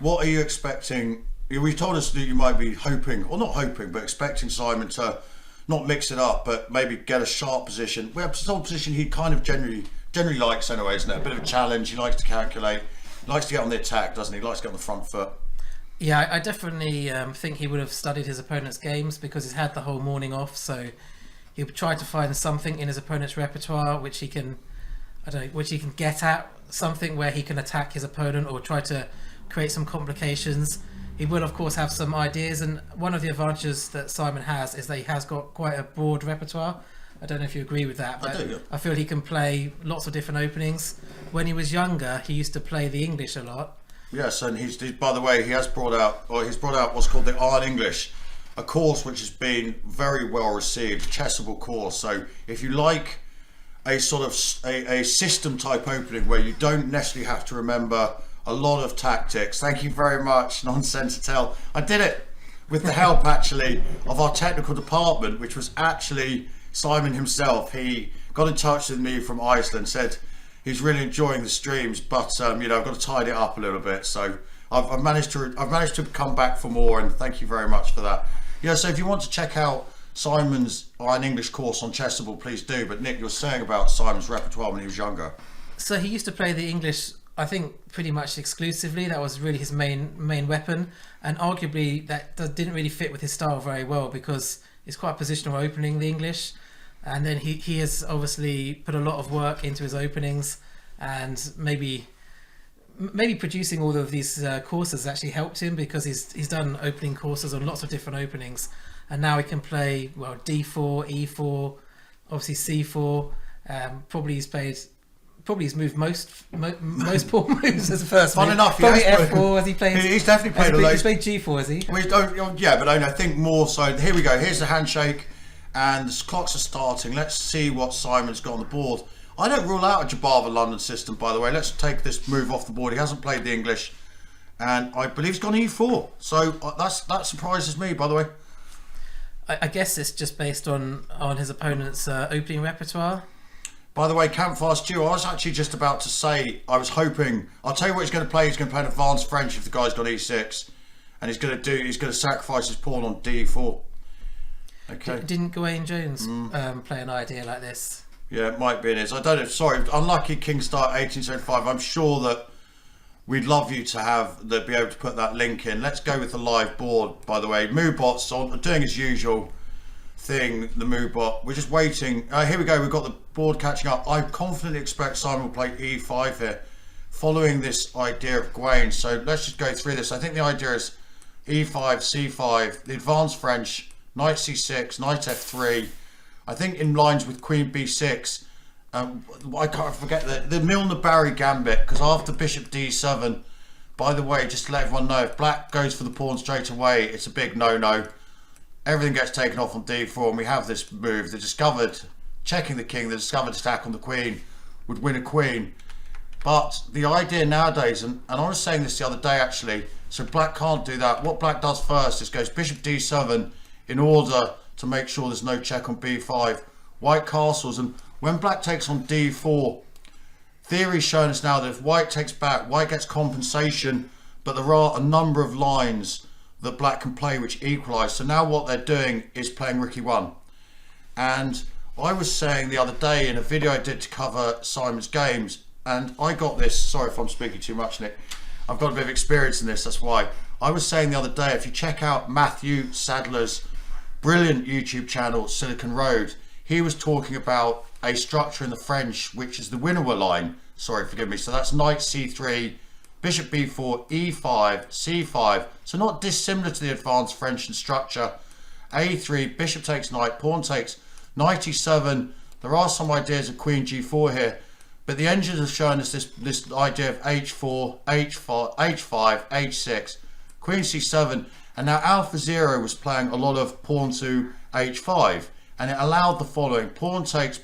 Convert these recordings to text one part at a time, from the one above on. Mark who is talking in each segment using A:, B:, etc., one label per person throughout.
A: What are you expecting? We told us that you might be hoping, or not hoping, but expecting Simon to not mix it up, but maybe get a sharp position. We have a position he kind of generally likes anyway, isn't it? A bit of a challenge. He likes to calculate. He likes to get on the attack, doesn't he? He likes to get on the front foot.
B: Yeah, I definitely think he would have studied his opponent's games because he's had the whole morning off. So he'll try to find something in his opponent's repertoire which he can, which he can get at, something where he can attack his opponent or try to create some complications. He will, of course, have some ideas, and one of the advantages that Simon has is that he has got quite a broad repertoire. I don't know if you agree with that, but
A: I do, yeah.
B: I feel he can play lots of different openings. When he was younger, he used to play the English a lot.
A: Yes, and he's by the way, he's brought out what's called the Iron English, a course which has been very well received, chessable course. So if you like a sort of a system type opening where you don't necessarily have to remember a lot of tactics. Thank you very much, Nonsensitel. I did it with the help actually of our technical department, which was actually Simon himself. He got in touch with me from Iceland, said he's really enjoying the streams, but I've got to tidy it up a little bit. So I've managed to come back for more, and thank you very much for that. Yeah, so if you want to check out Simon's Iron English course on Chessable, please do. But Nick, you were saying about Simon's repertoire when he was younger.
B: So he used to play the English, I think, pretty much exclusively. That was really his main weapon, and arguably that didn't really fit with his style very well because it's quite positional opening, the English. And then he has obviously put a lot of work into his openings, and maybe producing all of these courses actually helped him because he's done opening courses on lots of different openings, and now he can play d4, e4, obviously c4. Probably he's moved most pawn moves as a first.
A: Fun enough,
B: probably f4. Has he played?
A: He's definitely played a lot.
B: He's played g4, has he?
A: But I think more so. Here we go. Here's the handshake, and the clocks are starting. Let's see what Simon's got on the board. I don't rule out a Jobava London System, by the way. Let's take this move off the board. He hasn't played the English, and I believe he's gone e4. So that surprises me, by the way.
B: I guess it's just based on his opponent's opening repertoire.
A: By the way, Campfire Stew, I was actually just about to say, I was hoping, I'll tell you what he's going to play. He's going to play an advanced French if the guy's got e6, and he's going to sacrifice his pawn on d4. Okay.
B: Didn't Gawain Jones play an idea like this?
A: Yeah, it might be in his. I don't know. Sorry, unlucky King Start 1875. I'm sure that we'd love you to be able to put that link in. Let's go with the live board, by the way. Moobot's on, doing his usual thing, the Moobot. We're just waiting. Here we go. We've got the board catching up. I confidently expect Simon will play e5 here, following this idea of Gawain. So let's just go through this. I think the idea is e5, c5, the advanced French, knight c6, knight f3. I think in lines with queen b6. I can't forget the Milner-Barry gambit, because after bishop d7, by the way, just to let everyone know, if black goes for the pawn straight away, it's a big no-no. Everything gets taken off on d4, and we have this move. The discovered, checking the king, the discovered attack on the queen would win a queen. But the idea nowadays, and I was saying this the other day actually, so black can't do that. What black does first is goes bishop d7 in order to make sure there's no check on b5. White castles, and when black takes on d4, theory's showing us now that if white takes back, white gets compensation, but there are a number of lines that black can play which equalise. So now what they're doing is playing Rook e1. And I was saying the other day in a video I did to cover Simon's games, and I got this, sorry if I'm speaking too much, Nick, I've got a bit of experience in this, that's why. I was saying the other day, if you check out Matthew Sadler's brilliant YouTube channel, Silicon Road, he was talking about a structure in the French, which is the Winnower line. Sorry, forgive me. So that's knight c3, bishop b4, e5, c5. So not dissimilar to the advanced French structure. a3, bishop takes knight, pawn takes knight e7. There are some ideas of queen g4 here, but the engines have shown us this idea of h4, h5, h6, queen c7. And now Alpha Zero was playing a lot of pawn to h5, and it allowed the following: pawn takes,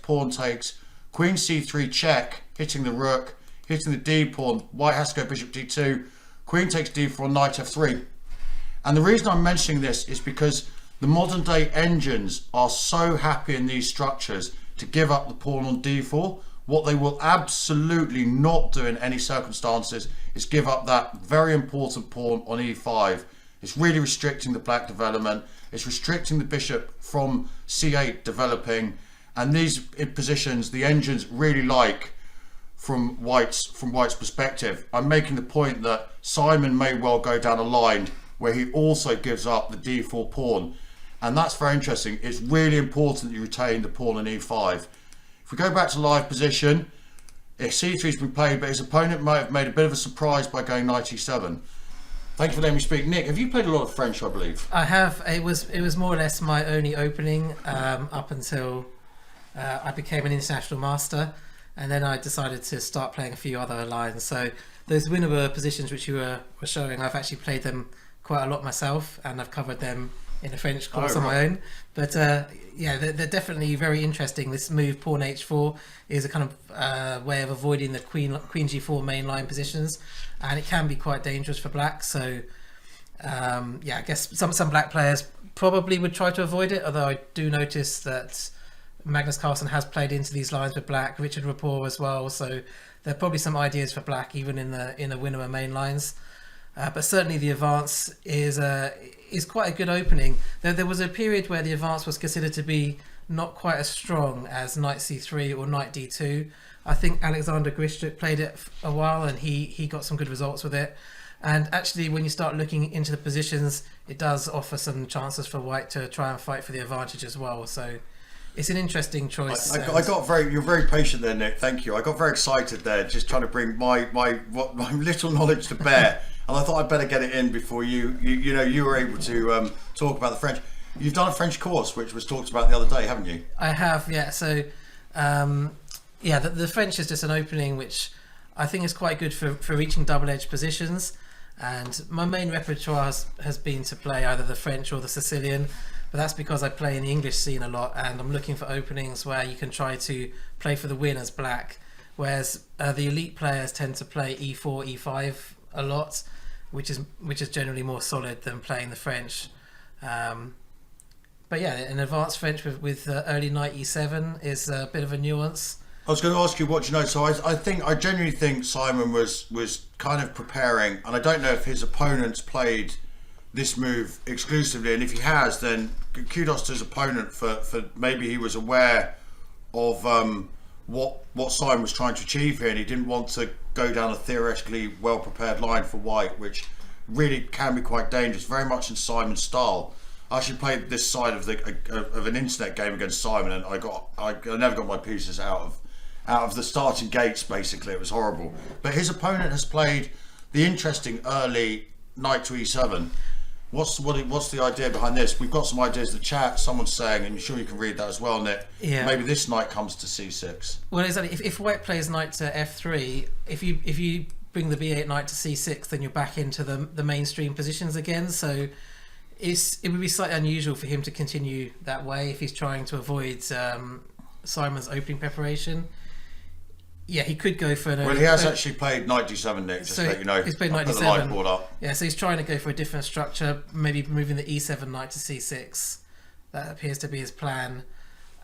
A: queen c3 check, hitting the rook, hitting the d pawn, white has to go bishop d2, queen takes d4, knight f3. And the reason I'm mentioning this is because the modern day engines are so happy in these structures to give up the pawn on d4. What they will absolutely not do in any circumstances is give up that very important pawn on e5. It's really restricting the black development. It's restricting the bishop from c8 developing. And these positions, the engines really like from White's perspective. I'm making the point that Simon may well go down a line where he also gives up the d4 pawn. And that's very interesting. It's really important that you retain the pawn on e5. If we go back to live position, c3's been played, but his opponent might have made a bit of a surprise by going knight e7. Thank you for letting me speak. Nick, have you played a lot of French, I believe?
B: I have. It was more or less my only opening up until I became an international master, and then I decided to start playing a few other lines. So those winnable positions which you were showing, I've actually played them quite a lot myself, and I've covered them in a French course on my own. But yeah, they're definitely very interesting. This move pawn h4 is a kind of way of avoiding the queen g4 main line positions, and it can be quite dangerous for black. So yeah, I guess some black players probably would try to avoid it, although I do notice that Magnus Carlsen has played into these lines with black, Richard Rapport as well, so there are probably some ideas for black even in the Winnower main lines. But certainly the advance is quite a good opening. There was a period where the advance was considered to be not quite as strong as knight c3 or knight d2. I think Alexander Grishchuk played it a while and he got some good results with it. And actually, when you start looking into the positions, it does offer some chances for White to try and fight for the advantage as well. So it's an interesting choice.
A: You're very patient there, Nick. Thank you. I got very excited there, just trying to bring my little knowledge to bear. And I thought I'd better get it in before you were able to talk about the French. You've done a French course, which was talked about the other day, haven't you?
B: I have, yeah. So, yeah, the French is just an opening which I think is quite good for reaching double-edged positions. And my main repertoire has been to play either the French or the Sicilian, but that's because I play in the English scene a lot, and I'm looking for openings where you can try to play for the win as black, whereas the elite players tend to play e4, e5 a lot, which is generally more solid than playing the French. But yeah, an advanced French with early knight e7 is a bit of a nuance.
A: I was going to ask you what you know. So I genuinely think Simon was kind of preparing, and I don't know if his opponents played this move exclusively, and if he has, then kudos to his opponent for maybe he was aware of what Simon was trying to achieve here, and he didn't want to go down a theoretically well prepared line for White, which really can be quite dangerous, very much in Simon's style. I actually played this side of an internet game against Simon, and I never got my pieces out of the starting gates. Basically, it was horrible. But his opponent has played the interesting early knight to e7. What's the idea behind this? We've got some ideas in the chat. Someone's saying, and I'm sure you can read that as well, Nick.
B: Yeah.
A: Maybe this knight comes to c6.
B: Well, exactly. If White plays knight to f3, if you bring the b8 knight to c6, then you're back into the mainstream positions again. So it would be slightly unusual for him to continue that way if he's trying to avoid Simon's opening preparation. Yeah, he could go for
A: Well, he has actually played knight d7, Nick, just to let you know.
B: He's played knight d7.
A: The live board up.
B: Yeah, so he's trying to go for a different structure, maybe moving the e7 knight to c6. That appears to be his plan.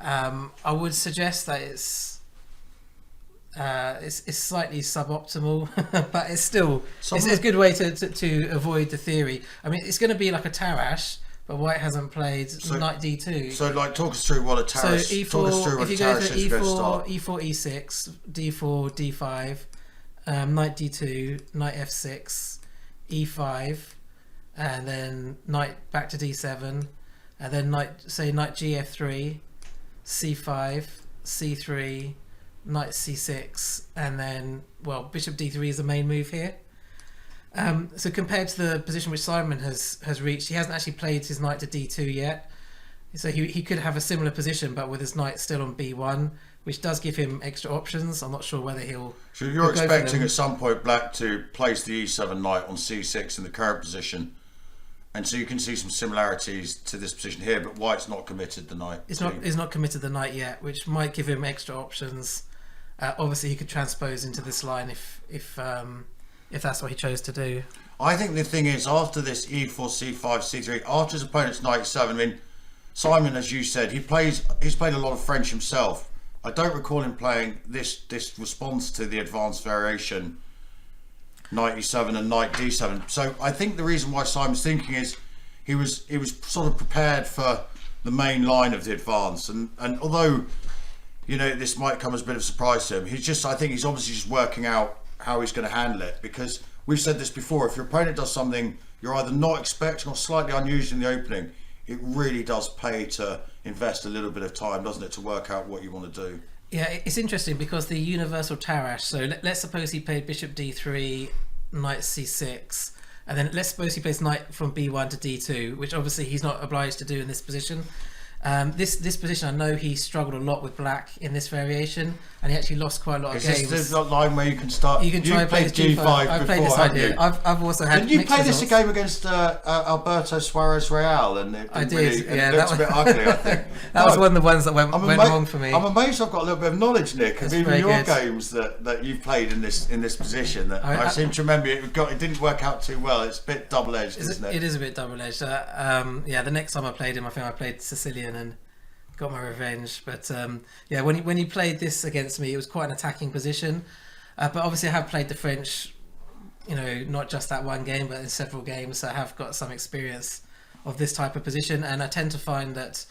B: I would suggest that it's slightly suboptimal, but it's still it's a good way to avoid the theory. I mean, it's going to be like a Tarrasch, but White hasn't played knight d2.
A: So, like, talk us through what a Tarrasch.
B: So e4.
A: Talk us through what
B: if you go for
A: e4,
B: e6, d4, d5, knight d2, knight f6, e5, and then knight back to d7, and then knight gf3, c5, c3, knight c6, and then bishop d3 is the main move here. So compared to the position which Simon has reached, he hasn't actually played his knight to d2 yet. So he could have a similar position, but with his knight still on b1, which does give him extra options. I'm not sure whether he'll.
A: So you're expecting at some point Black to place the e7 knight on c6 in the current position, and so you can see some similarities to this position here. But White's not committed the knight.
B: He's not committed the knight yet, which might give him extra options. Obviously, he could transpose into this line if that's what he chose to do.
A: I think the thing is, after this e4, c5, c3, after his opponent's knight 7, I mean, Simon, as you said, he's played a lot of French himself. I don't recall him playing this response to the advanced variation, knight e7 and knight d7. So I think the reason why Simon's thinking is he was sort of prepared for the main line of the advance, and although this might come as a bit of a surprise to him, I think he's obviously just working out how he's going to handle it, because we've said this before, if your opponent does something you're either not expecting or slightly unusual in the opening, it really does pay to invest a little bit of time, doesn't it, to work out what you want to do.
B: Yeah, it's interesting because the universal Tarrasch, so let's suppose he played bishop d3, knight c6, and then let's suppose he plays knight from b1 to d2, which obviously he's not obliged to do in this position. This position, I know he struggled a lot with black in this variation, and he actually lost quite a lot of games.
A: Is this the line where you can start?
B: You can try and play
A: G5
B: I've played this idea. I've also had.
A: Didn't you play
B: results.
A: this a game against Alberto Suarez Real? And it
B: I did.
A: really,
B: Yeah,
A: it looked a bit ugly, I think.
B: That was one of the ones that went wrong for me.
A: I'm amazed I've got a little bit of knowledge, Nick, of even your
B: good.
A: games that you've played in this position. That I seem to remember it didn't work out too well. It's a bit double-edged, isn't it?
B: It is a bit double-edged. The next time I played him, I think I played Sicilian and got my revenge. But when he played this against me, it was quite an attacking position. But obviously I have played the French, not just that one game, but in several games. So I have got some experience of this type of position, and I tend to find that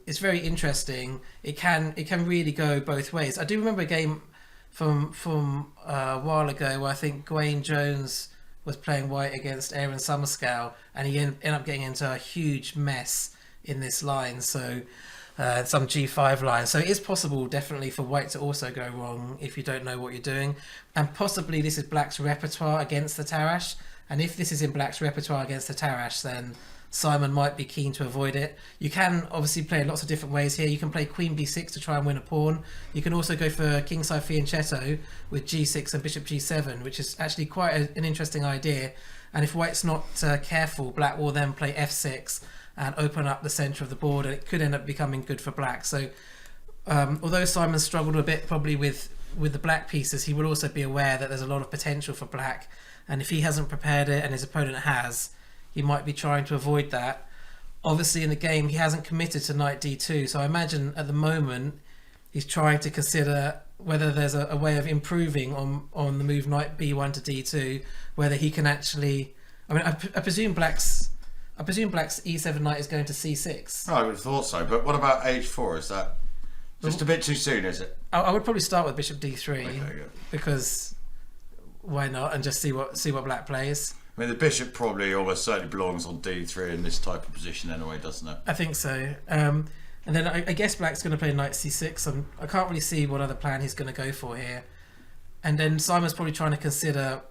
B: it's very interesting. It can really go both ways. I do remember a game from a while ago where I think Gawain Jones was playing white against Aaron Summerscale, and he ended up getting into a huge mess in this line, so some g5 line. So it is possible, definitely, for white to also go wrong if you don't know what you're doing. And possibly this is black's repertoire against the Tarrasch. And if this is in black's repertoire against the Tarrasch, then Simon might be keen to avoid it. You can obviously play lots of different ways here. You can play queen b6 to try and win a pawn. You can also go for kingside fianchetto with g6 and bishop g7, which is actually quite an interesting idea. And if white's not careful, black will then play f6 and open up the centre of the board, and it could end up becoming good for black. So although Simon struggled a bit probably with the black pieces, he will also be aware that there's a lot of potential for black, and if he hasn't prepared it and his opponent has, he might be trying to avoid that. Obviously in the game he hasn't committed to knight d2, so I imagine at the moment he's trying to consider whether there's a way of improving on the move knight b1 to d2, whether he can actually, I presume black's e7 knight is going to c6.
A: Oh, I would have thought so, but what about h4? Is that just a bit too soon, is it?
B: I would probably start with bishop d3,
A: Okay, good.
B: because why not, and just see what black plays.
A: I mean, the bishop probably almost certainly belongs on d3 in this type of position anyway, doesn't it?
B: I think so. And then I guess black's going to play knight c6. I can't really see what other plan he's going to go for here. And then Simon's probably trying to consider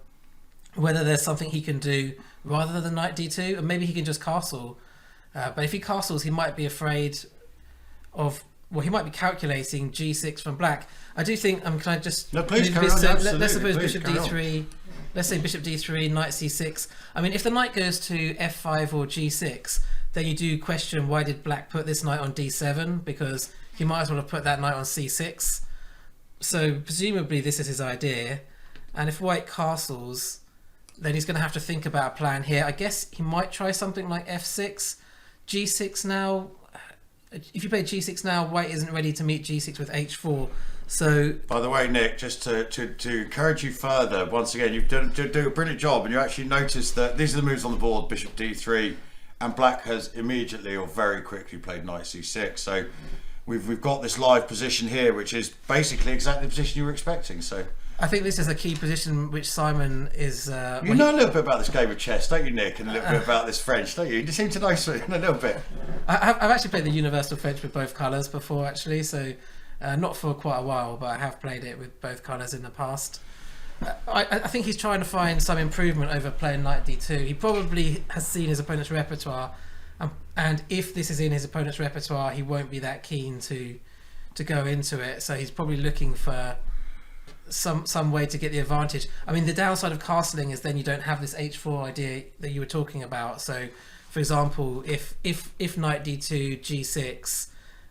B: whether there's something he can do rather than knight d2, and maybe he can just castle. But if he castles, he might be afraid of, he might be calculating g6 from black. I do think, can I just...
A: No, please,
B: move this
A: carry on,
B: to, let's suppose
A: please,
B: bishop
A: carry
B: d3, let's say bishop d3, knight c6. I mean, if the knight goes to f5 or g6, then you do question why did black put this knight on d7, because he might as well have put that knight on c6. So presumably this is his idea, and if white castles, then he's going to have to think about a plan here. I guess he might try something like f6, g6 now. If you play g6 now, white isn't ready to meet g6 with h4. So,
A: by the way, Nick, just to encourage you further, once again, you've done a brilliant job, and you actually noticed that these are the moves on the board: bishop d3, and black has immediately or very quickly played knight c6. So we've got this live position here, which is basically exactly the position you were expecting. So
B: I think this is a key position which Simon is...
A: you know a little bit about this game of chess, don't you, Nick? And a little bit about this French, don't you? You seem to know a little bit.
B: I've actually played the Universal French with both colours before, actually, so not for quite a while, but I have played it with both colours in the past. I think he's trying to find some improvement over playing knight d2. He probably has seen his opponent's repertoire, and if this is in his opponent's repertoire, he won't be that keen to go into it, so he's probably looking for some way to get the advantage. I mean, the downside of castling is then you don't have this h4 idea that you were talking about. So for example, if knight d2 g6,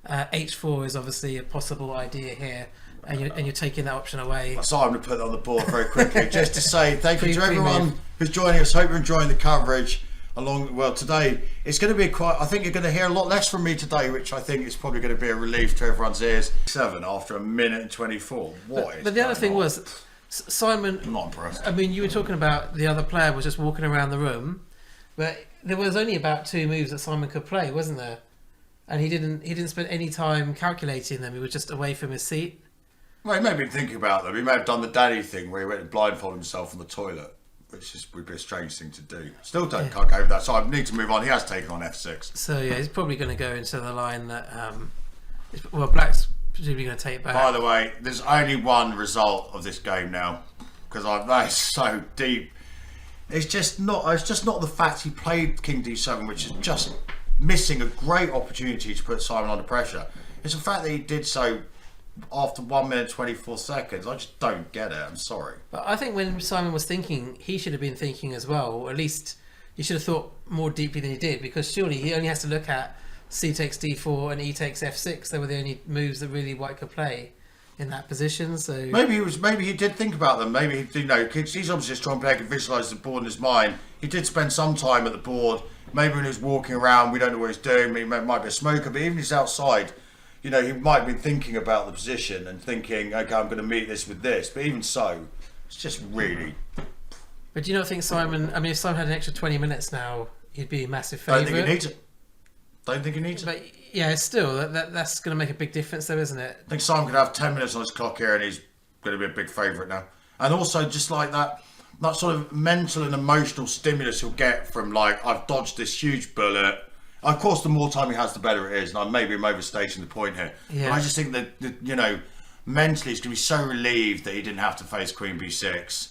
B: h4 is obviously a possible idea here, and you're taking that option away.
A: So I'm going to put that on the board very quickly, just to say thank you to everyone who's joining us. Hope you're enjoying the coverage. Today it's going to be quite. I think you're going to hear a lot less from me today, which I think is probably going to be a relief to everyone's ears. 7 after 1:24.
B: But the other thing was, Simon.
A: I'm not impressed.
B: I mean, you were talking about the other player was just walking around the room, but there was only about 2 moves that Simon could play, wasn't there? And he didn't spend any time calculating them. He was just away from his seat.
A: Well, he may have been thinking about them. He may have done the daddy thing where he went and blindfolded himself on the toilet, which would be a strange thing to do. Still can't go over that, so I need to move on. He has taken on F6.
B: So yeah, he's probably going to go into the line that Black's presumably going to take back.
A: By the way, there's only one result of this game now, because that is so deep. It's just not the fact he played King D7, which is just missing a great opportunity to put Simon under pressure. It's the fact that he did so after 1:24. I just don't get it. I'm sorry.
B: But I think when Simon was thinking, he should have been thinking as well, or at least he should have thought more deeply than he did, because surely he only has to look at C takes D4 and E takes F6. They were the only moves that really White could play in that position. So
A: maybe he did think about them. Maybe he's obviously just trying to visualise the board in his mind. He did spend some time at the board. Maybe when he was walking around, we don't know what he's doing. He might be a smoker, but even if he's outside, he might have been thinking about the position and thinking, okay, I'm going to meet this with this. But even so, it's just really.
B: But do you not think Simon? I mean, if Simon had an extra 20 minutes now, he'd be a massive favourite.
A: Don't think he needs it. Don't think he needs it.
B: But yeah, still, that's going to make a big difference, though, isn't it?
A: I think Simon could have 10 minutes on his clock here, and he's going to be a big favourite now. And also, just like that sort of mental and emotional stimulus he'll get from I've dodged this huge bullet. Of course, the more time he has, the better it is. And maybe I'm overstating the point here.
B: Yeah.
A: But I just think that mentally he's going to be so relieved that he didn't have to face Queen B6.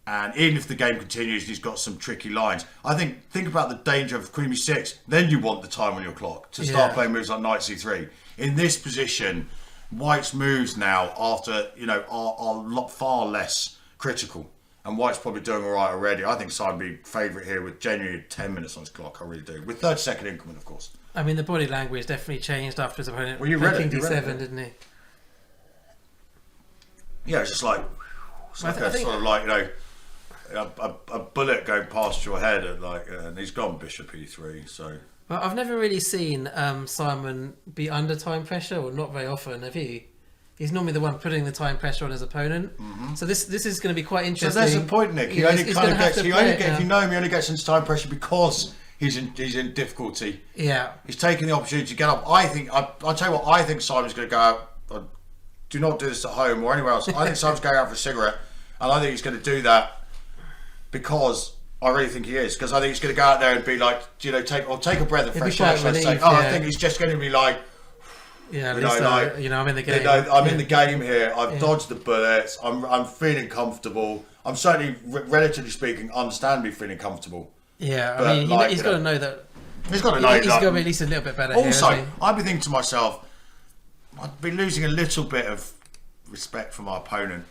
A: And even if the game continues, he's got some tricky lines. I think about the danger of Queen B6. Then you want the time on your clock to start playing moves like Knight C3. In this position, White's moves now are far less critical. And White's probably doing all right already. I think Simon would be favourite here with genuinely 10 minutes on his clock. I really do. With 30-second increment, of course.
B: I mean, the body language definitely changed after his opponent.
A: Well, you read
B: King
A: it.
B: D7, didn't he?
A: Yeah, it's just like... a bullet going past your head and he's gone Bishop E3, so...
B: Well, I've never really seen Simon be under time pressure, or not very often, have you? He's normally the one putting the time pressure on his opponent. Mm-hmm. So this is going to be quite interesting.
A: So there's the point, Nick. He only gets into time pressure because he's in difficulty.
B: Yeah.
A: He's taking the opportunity to get up. I'll tell you what, I think Simon's going to go out. Do not do this at home or anywhere else. I think Simon's going out for a cigarette, and I think he's going to do that because I really think he is. Because I think he's going to go out there and be like, take a breath of fresh air. I think he's just going to be like,
B: yeah, I'm in the game.
A: I'm in the game here. I've dodged the bullets. I'm feeling comfortable. I'm certainly, relatively speaking, understandably feeling comfortable.
B: Yeah, but I mean, he's got to know that.
A: He's got to know.
B: He's got to be at least a little bit better.
A: Also, I'd be thinking to myself, I'd be losing a little bit of respect for my opponent.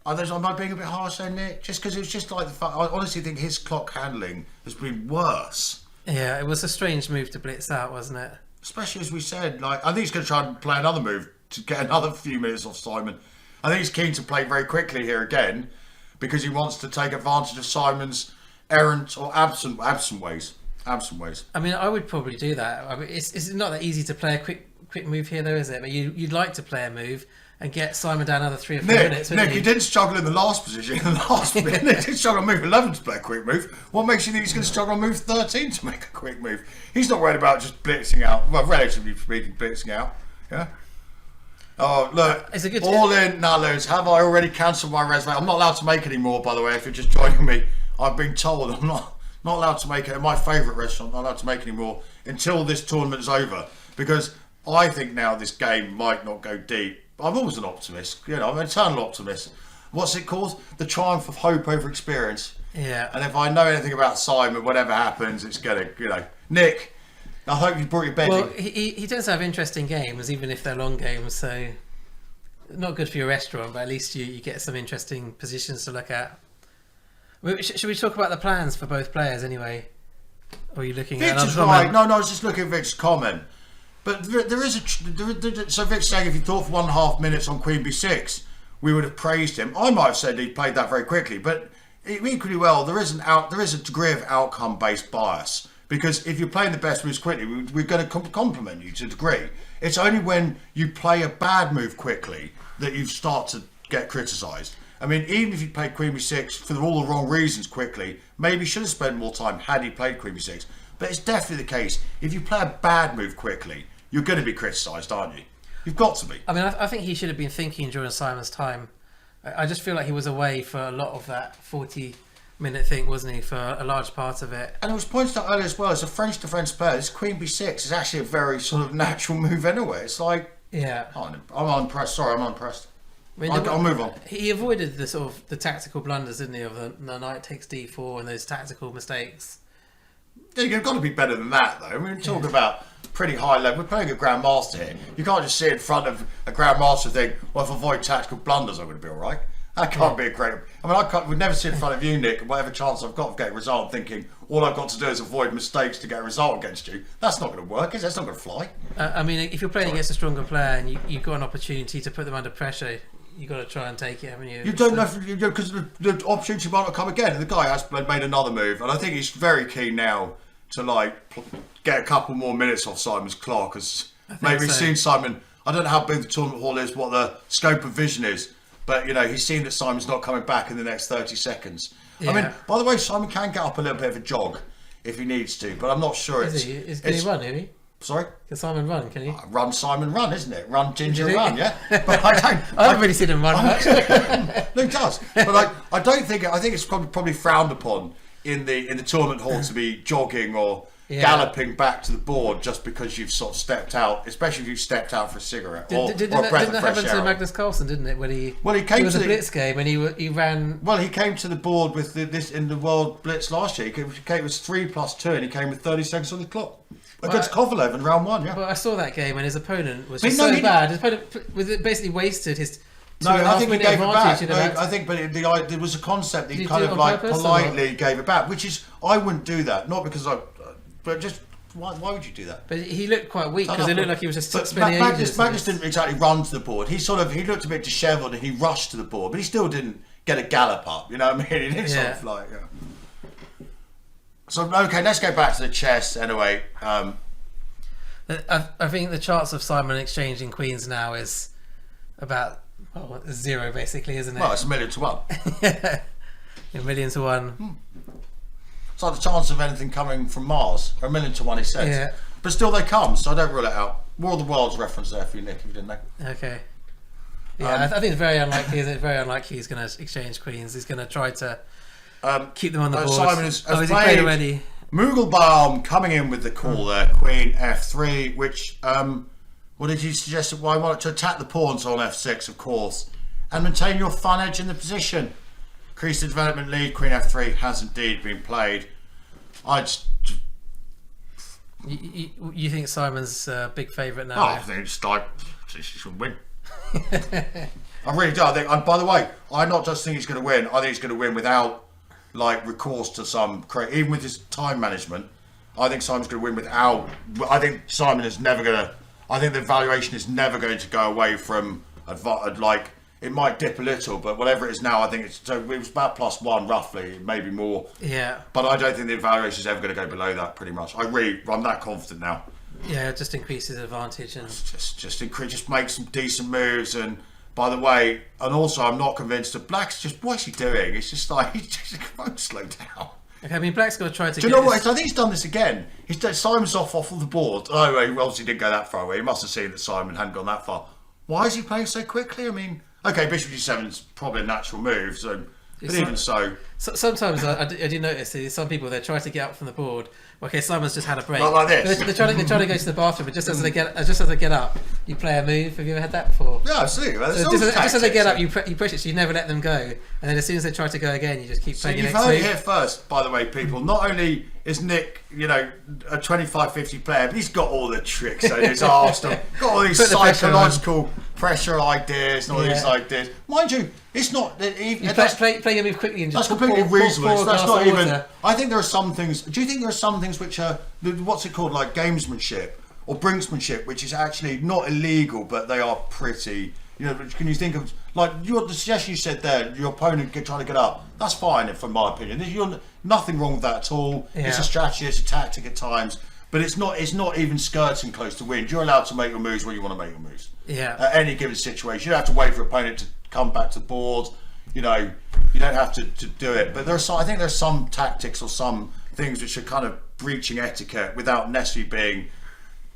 A: Am I being a bit harsh there, Nick? Just because it was just like the fact. I honestly think his clock handling has been worse.
B: Yeah, it was a strange move to blitz out, wasn't it?
A: Especially as we said, I think he's going to try and play another move to get another few minutes off Simon. I think he's keen to play very quickly here again because he wants to take advantage of Simon's errant or absent ways.
B: I mean, I would probably do that. I mean, it's not that easy to play a quick move here, though, is it? But you'd like to play a move and get Simon down another 3 or 4 minutes.
A: Nick, he didn't struggle in the last position. In the last minute, he didn't struggle on move 11 to play a quick move. What makes you think he's going to struggle on move 13 to make a quick move? He's not worried about just blitzing out. Well, relatively speaking, blitzing out. Yeah. Oh, look.
B: It's a good
A: all in nullers. Have I already cancelled my resume? I'm not allowed to make any more, by the way, if you're just joining me. I've been told I'm not allowed to make it. My favourite restaurant, I'm not allowed to make any more until this tournament is over. Because I think now this game might not go deep. I'm always an optimist, I'm an eternal optimist. What's it called? The triumph of hope over experience.
B: Yeah.
A: And if I know anything about Simon, whatever happens, it's going to, Nick, I hope you brought your bed.
B: Well, he tends to have interesting games, even if they're long games, so not good for your restaurant, but at least you get some interesting positions to look at. Should we talk about the plans for both players anyway? Or are you looking at another comment?
A: No, I was just looking at Vic's comment. But there is so Vic's saying if he thought for 1.5 minutes on Queen B6, we would have praised him. I might have said he played that very quickly, but equally well, there is a degree of outcome-based bias, because if you're playing the best moves quickly, we're going to compliment you to a degree. It's only when you play a bad move quickly that you start to get criticised. I mean, even if you played Queen B6 for all the wrong reasons quickly, maybe you should have spent more time had he played Queen B6. But it's definitely the case. If you play a bad move quickly, you're going to be criticised, aren't you? You've got to be.
B: I mean, I think he should have been thinking during Simon's time. I just feel like he was away for a lot of that 40-minute thing, wasn't he, for a large part of it.
A: And it was pointed out earlier as well, as a French defence player, this Queen B6 is actually a very sort of natural move anyway. It's like...
B: Yeah.
A: I'm unimpressed. Sorry, I'm unimpressed.
B: I mean,
A: I'll move on.
B: He avoided the sort of the tactical blunders, didn't he, of the knight takes d4 and those tactical mistakes.
A: Yeah, you've got to be better than that, though. I mean, we're talking about pretty high level. We're playing a Grandmaster here. You can't just sit in front of a Grandmaster and think, well, if I avoid tactical blunders, I'm going to be all right. That can't be a great... I mean, we'd never sit in front of you, Nick, and whatever chance I've got of getting a result, thinking all I've got to do is avoid mistakes to get a result against you. That's not going to work, is it? It's not going to fly.
B: I mean, if you're playing against a stronger player and you've got an opportunity to put them under pressure, you've got to try and take it, haven't you?
A: You don't know, because the opportunity might not come again. And the guy has made another move, and I think he's very keen now to get a couple more minutes off Simon's clock. As maybe he's seen Simon. I don't know how big the tournament hall is, what the scope of vision is, but he's seen that Simon's not coming back in the next 30 seconds. Yeah. I mean, by the way, Simon can get up a little bit of a jog if he needs to, but I'm not sure.
B: Can he run? Is he?
A: Sorry?
B: Can Simon run? Can he?
A: Run, Simon, run, isn't it? Run, Ginger, run, yeah? But I
B: haven't really seen him run much.
A: No, he does. But I don't think... I think it's probably frowned upon in the tournament hall to be jogging or galloping back to the board just because you've sort of stepped out, especially if you've stepped out for a cigarette or a breath of fresh air.
B: Didn't that happen to Magnus Carlsen, didn't it? When he was a Blitz game and he ran...
A: Well, he came to the board with this in the World Blitz last year. It was 3+2 and he came with 30 seconds on the clock. Against Kovalev in round one, yeah.
B: But I saw that game and his opponent was just so bad. His opponent basically wasted his...
A: I think he gave it back. I think, but there was a concept that he kind of politely gave it back, which is, I wouldn't do that. Not because but just, why would you do that?
B: But he looked quite weak because it looked like he was just spending ages.
A: Magnus didn't exactly run to the board. He looked a bit dishevelled and he rushed to the board, but he still didn't get a gallop up, you know what I mean? It is sort of like... So, okay, let's go back to the chess anyway.
B: I think the chance of Simon exchanging queens now is about 0, basically, isn't it?
A: Well, it's 1,000,000 to 1.
B: 1,000,000 to 1.
A: It's like the chance of anything coming from Mars. 1,000,000 to 1, he said.
B: Yeah.
A: But still they come, so I don't rule it out. War of the Worlds reference there for you, Nick, if you didn't know.
B: Okay. Yeah, I think it's very unlikely. It's very unlikely he's going to exchange queens. He's going to try to keep them on the board.
A: Simon has
B: he played already?
A: Mughal coming in with the call there, Queen F3, which, what did you suggest? Well, I wanted to attack the pawns on F6, of course, and maintain your fun edge in the position. Increase the development lead, Queen F3 has indeed been played.
B: You think Simon's a big favourite now?
A: I think she should win. I really do. By the way, I not just think he's going to win, I think he's going to win without recourse to some even with his time management. I think Simon's going to win without. I think Simon is never going to. I think the valuation is never going to go away from it might dip a little, but whatever it is now, I think it was about +1 roughly, maybe more.
B: Yeah.
A: But I don't think the valuation is ever going to go below that. Pretty much, I'm that confident now.
B: Yeah, it just increases advantage and
A: just make some decent moves. And by the way, and also I'm not convinced that Black's what's he doing? It's just he's just won't slow down.
B: Okay, I mean Black's got to try to.
A: Do you know what? I think he's done this again. Simon's off of the board. Oh, he obviously didn't go that far away. He must have seen that Simon hadn't gone that far. Why is he playing so quickly? I mean, okay, Bishop G7 is probably a natural move, but even so.
B: Sometimes I do notice some people they try to get up from the board. Okay, Simon's just had a break.
A: Not like this.
B: They're trying to go to the bathroom, but just as they get up, you play a move. Have you ever had that before?
A: Yeah, absolutely.
B: So just as they get up, you push it, so you never let them go, and then as soon as they try to go again, you just keep playing your next move.
A: You've heard it here first, by the way, people. Not only is Nick, a 25-50 player, but he's got all the tricks in his arsenal. Got all these psychological pressure ideas and all these ideas. Mind you, it's not.
B: Play your move quickly and just
A: that's completely reasonable. That's not even. I think there are some things. Do you think there are some things which are what's it called, like gamesmanship or brinksmanship, which is actually not illegal, but they are pretty. Can you think of Like the suggestion you said there, your opponent trying to get up. That's fine, from my opinion. You're nothing wrong with that at all.
B: Yeah.
A: It's a strategy, it's a tactic at times, but it's not even skirting close to win. You're allowed to make your moves when you want to make your moves.
B: Yeah.
A: At any given situation, you don't have to wait for your opponent to come back to the board. You know, you don't have to do it. But I think there's some tactics or some things which are kind of breaching etiquette without necessarily being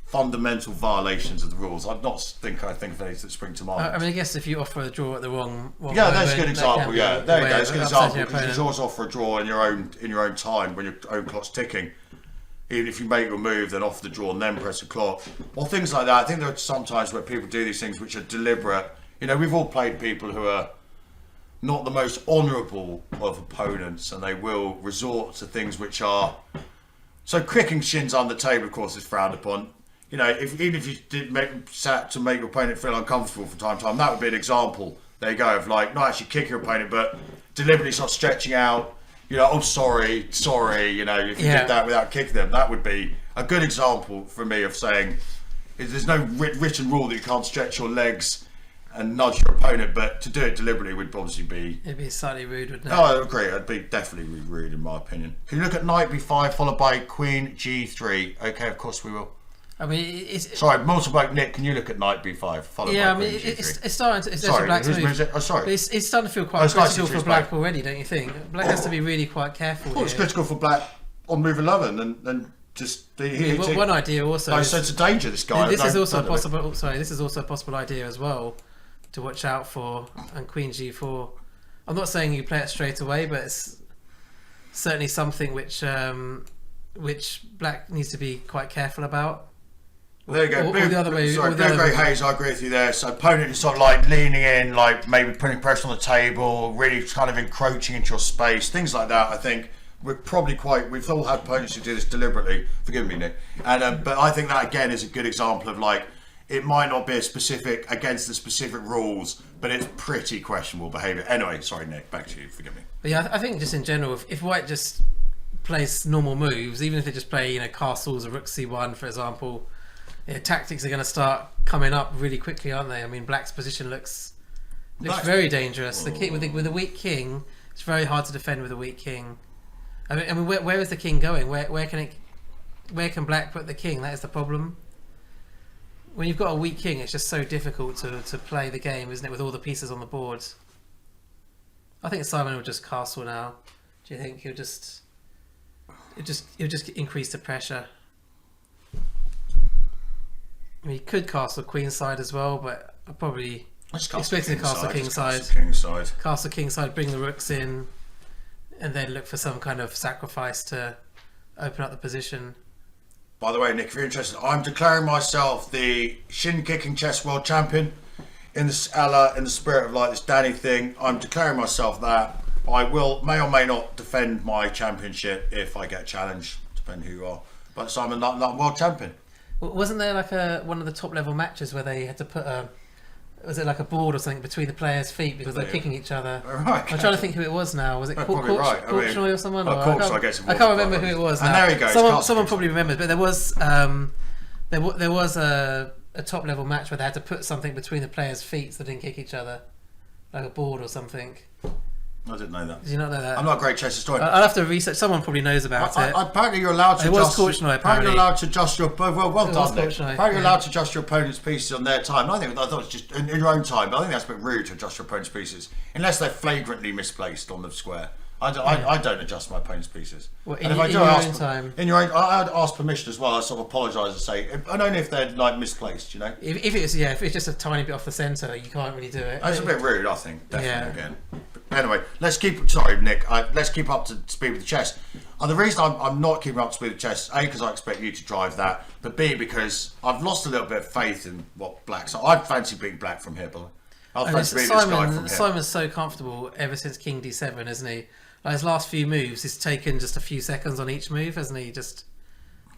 A: fundamental violations of the rules. I think of any that spring to mind.
B: I mean, I guess if you offer a draw at the wrong
A: that's a good example. Yeah, there you go. It's a good example because you
B: opponent.
A: always offer a draw in your own time when your own clock's ticking. Even if you make your move, then offer the draw and then press the clock, or things like that. I think there are some times where people do these things which are deliberate. You know, we've all played people who are not the most honourable of opponents, and they will resort to things which are. So kicking shins on the table, of course, is frowned upon. You know, even if you did sat to make your opponent feel uncomfortable from time to time, that would be an example. There you go, of like not actually kicking your opponent, but deliberately sort of stretching out. You know, oh sorry. You know, if you did that without kicking them, that would be a good example for me of saying there's no written rule that you can't stretch your legs and nudge your opponent, but to do it deliberately would obviously be.
B: It'd be slightly rude, wouldn't it?
A: Oh, I agree. It'd be definitely rude in my opinion. Can you look at knight b5 followed by queen g3? Okay, of course we will.
B: I mean,
A: sorry, multiple Nick. Can you look at knight b5 followed by queen g3?
B: It's starting to. It's
A: sorry,
B: Black's move.
A: Is it? Oh, sorry.
B: But it's starting to feel quite critical for Black already, don't you think? Black has to be really quite careful.
A: Well, it's critical for Black on move 11, and just
B: one idea also.
A: I sense a danger. This guy.
B: This is also a possible. Sorry, this is also a possible idea as well to watch out for. And queen g4. I'm not saying you play it straight away, but it's certainly something which Black needs to be quite careful about.
A: There you go.
B: Or the other way.
A: Sorry, Blue Grey Hayes, I agree with you there. So opponent is sort of like leaning in, like maybe putting pressure on the table, really kind of encroaching into your space, things like that. I think we've all had opponents who do this deliberately. Forgive me, Nick. And but I think that again is a good example of like it might not be a specific against the specific rules, but it's pretty questionable behaviour. Anyway, sorry, Nick. Back to you. Forgive me.
B: But yeah, I think just in general, if White just plays normal moves, even if they just play castles or rook c1, for example. Tactics are going to start coming up really quickly, aren't they? I mean, Black's position looks very dangerous. The king with a weak king, it's very hard to defend with a weak king. I mean, where is the king going? Where can Black put the king? That is the problem. When you've got a weak king, it's just so difficult to play the game, isn't it? With all the pieces on the board. I think Simon will just castle now. Do you think he'll just increase the pressure? I mean, he could castle queenside as well, but I probably expecting to castle kingside. Castle kingside, bring the rooks in, and then look for some kind of sacrifice to open up the position.
A: By the way, Nick, if you're interested, I'm declaring myself the shin kicking chess world champion in the spirit of like this Danny thing. I'm declaring myself that. I may or may not defend my championship if I get challenged, depending who you are. But so I'm a world champion.
B: Wasn't there like one of the top level matches where they had to put was it like a board or something between the players' feet because they're kicking each other?
A: Right,
B: I'm trying to think who it was now. Was it Korchnoi or someone?
A: I
B: can't remember who it was.
A: And there you go.
B: Someone probably remembers, but there was a top level match where they had to put something between the players' feet so they didn't kick each other, like a board or something.
A: I didn't know that.
B: Did you not know that?
A: I'm not a great chess historian.
B: I'll have to research. Someone probably knows about it.
A: Apparently, you're allowed to.
B: Apparently,
A: you're allowed to adjust your. Well done, Nick.
B: Apparently,
A: you're allowed to adjust your opponent's pieces on their time. I thought it was just in your own time, but I think that's a bit rude to adjust your opponent's pieces unless they're flagrantly misplaced on the square. I don't adjust my opponent's pieces.
B: Well, in your own time.
A: In your own, I'd ask permission as well. I sort of apologise and say, and only if they're like misplaced, you know.
B: If it's just a tiny bit off the centre, you can't really do it.
A: That's a bit rude, I think. Definitely again. But anyway, let's keep. Sorry, Nick. Let's keep up to speed with the chess. And the reason I'm not keeping up to speed with chess, A, because I expect you to drive that, but B, because I've lost a little bit of faith in what Black's. I'd fancy being Black from here, but I'd fancy being this guy from here.
B: Simon's so comfortable ever since King D7, isn't he? Like his last few moves, he's taken just a few seconds on each move, hasn't he? Just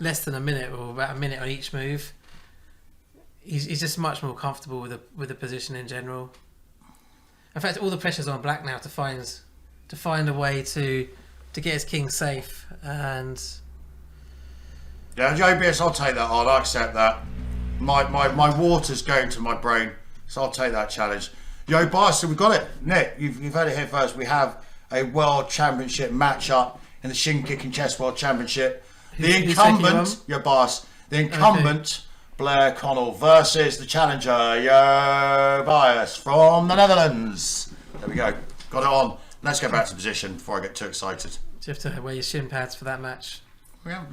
B: less than a minute or about a minute on each move. He's just much more comfortable with the position in general. In fact, all the pressure's on Black now to find a way to get his king safe. And
A: yeah, the OBS, I'll take that. I'll accept that. My water's going to my brain, so I'll take that challenge. Jobava, so we've got it. Nick, you've heard it here first. We have a World Championship match-up in the Shin Kicking Chess World Championship. The incumbent, Jobava, the incumbent, Blair Connell versus the challenger, Jobava from the Netherlands. There we go. Got it on. Let's go back to position before I get too excited.
B: Do you have to wear your shin pads for that match?
A: Yeah,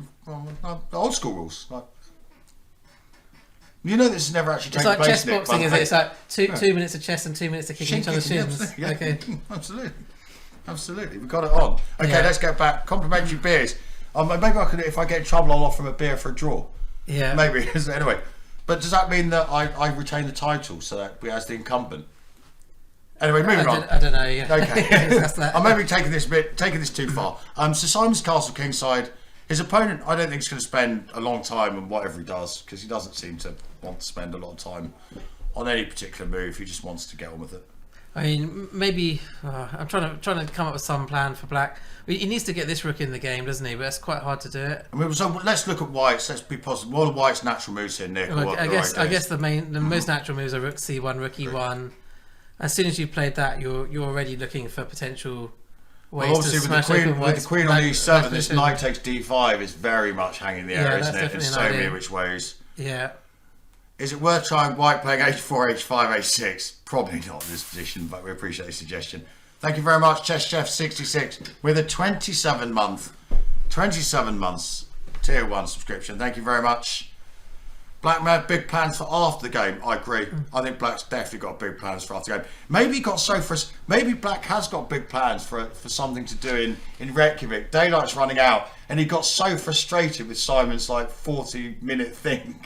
A: old school rules. You know this has never actually taken place.
B: It's like chess boxing, is it? It's like 2 minutes of chess and 2 minutes of kicking each other's shins.
A: Yeah.
B: Okay.
A: Absolutely. We've got it on. Okay, let's get back. Complimentary beers. Maybe I could, if I get in trouble, I'll offer him a beer for a draw.
B: Yeah.
A: Maybe. Anyway, but does that mean that I retain the title so that we as the incumbent? Anyway, moving on.
B: I don't know. Yeah.
A: Okay. I may be taking this too far. So Simon's Castle Kingside. His opponent, I don't think he's going to spend a long time on whatever he does, because he doesn't seem to want to spend a lot of time on any particular move. He just wants to get on with it.
B: I mean, maybe I'm trying to come up with some plan for Black. He needs to get this rook in the game, doesn't he? But it's quite hard to do it.
A: I mean, so let's look at White's. Let's be positive. What are White's natural moves here, Nick?
B: Well, I guess the most natural moves are rook c1, rook e1. As soon as you've played that, you're already looking for potential.
A: Well, obviously, with the queen on e7, this knight takes d5 is very much hanging in the air, isn't it? In so many which ways.
B: Yeah.
A: Is it worth trying White playing h4, h5, h6? Probably not in this position, but we appreciate the suggestion. Thank you very much, Chess Chef 66, with a 27 months tier 1 subscription. Thank you very much. Black may have big plans for after the game. I agree. I think Black's definitely got big plans for after the game. Maybe Black has got big plans for something to do in Reykjavik. Daylight's running out, and he got so frustrated with Simon's 40-minute thing.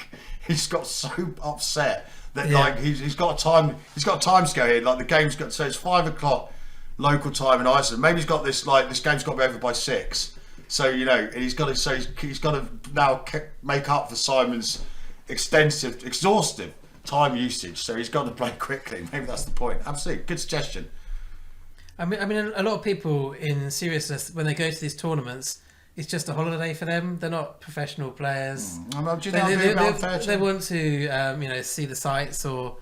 A: He's got so upset that he's got a time scale here. Like the game's got, so it's 5 o'clock local time in Iceland. Maybe he's got this this game's got to be over by 6. So he's got to now make up for Simon's exhaustive time usage, so he's got to play quickly. Maybe that's the point. Absolutely, good suggestion.
B: I mean, a lot of people, in seriousness, when they go to these tournaments, it's just a holiday for them. They're not professional players.
A: They want to,
B: see the sights, or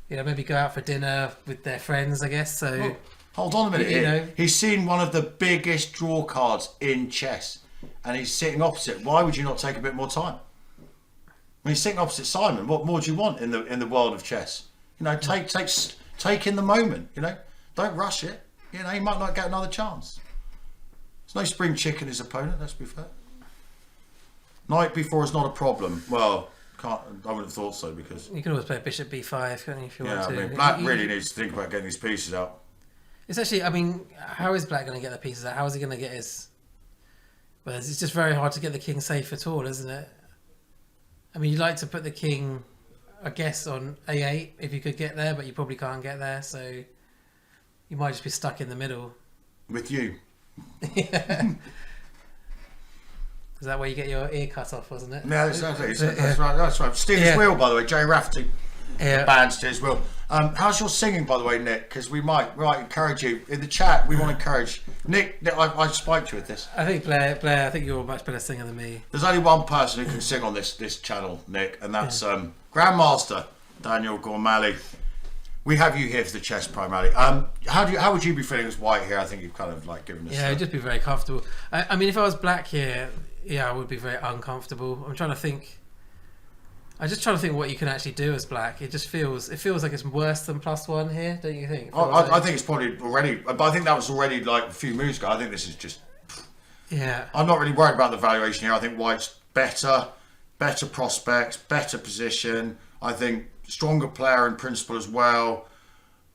B: maybe go out for dinner with their friends, I guess. So
A: well, hold on a minute. He's seen one of the biggest draw cards in chess, and he's sitting opposite. Why would you not take a bit more time? When you're sitting opposite Simon, what more do you want in the world of chess? Take in the moment. Don't rush it. He might not get another chance. There's no spring chicken his opponent. Let's be fair. Knight b4 is not a problem. Well, I wouldn't have thought so, because
B: you can always play bishop b5, can't you, if you want to?
A: I mean, Black really needs to think about getting these pieces out.
B: It's actually, I mean, how is Black going to get the pieces out? How is he going to get his? Well, it's just very hard to get the king safe at all, isn't it? I mean, you'd like to put the king, I guess, on a8 if you could get there, but you probably can't get there, so you might just be stuck in the middle.
A: With you.
B: Yeah. Is that where you get your ear cut off, wasn't it?
A: No, exactly. That's right. That's right. Steer's wheel, by the way. Jay Rafferty. Yeah. The band Steer's wheel. How's your singing, by the way, Nick? Because we might encourage you in the chat. We want to encourage Nick. I spiked you with this.
B: I think Blair. I think you're a much better singer than me.
A: There's only one person who can sing on this channel, Nick, and that's Grandmaster Daniel Gormally. We have you here for the chess primarily. How would you be feeling as White here? I think you've kind of given us.
B: Yeah, I'd just be very comfortable. I mean, if I was Black here, I would be very uncomfortable. I'm just trying to think what you can actually do as Black. It feels like it's worse than +1 here, don't you think?
A: I think it's probably already, but I think that was already a few moves ago. I think this is just.
B: Yeah.
A: I'm not really worried about the valuation here. I think White's better prospects, better position. I think stronger player in principle as well.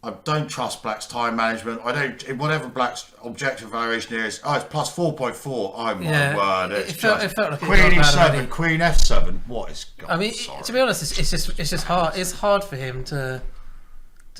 A: I don't trust Black's time management. Whatever Black's objective valuation is. Oh, it's +4.4. Oh my word!
B: It felt like
A: Queen E7, Queen F7. What is? God,
B: I mean, to be honest, it's just hard. It's hard for him to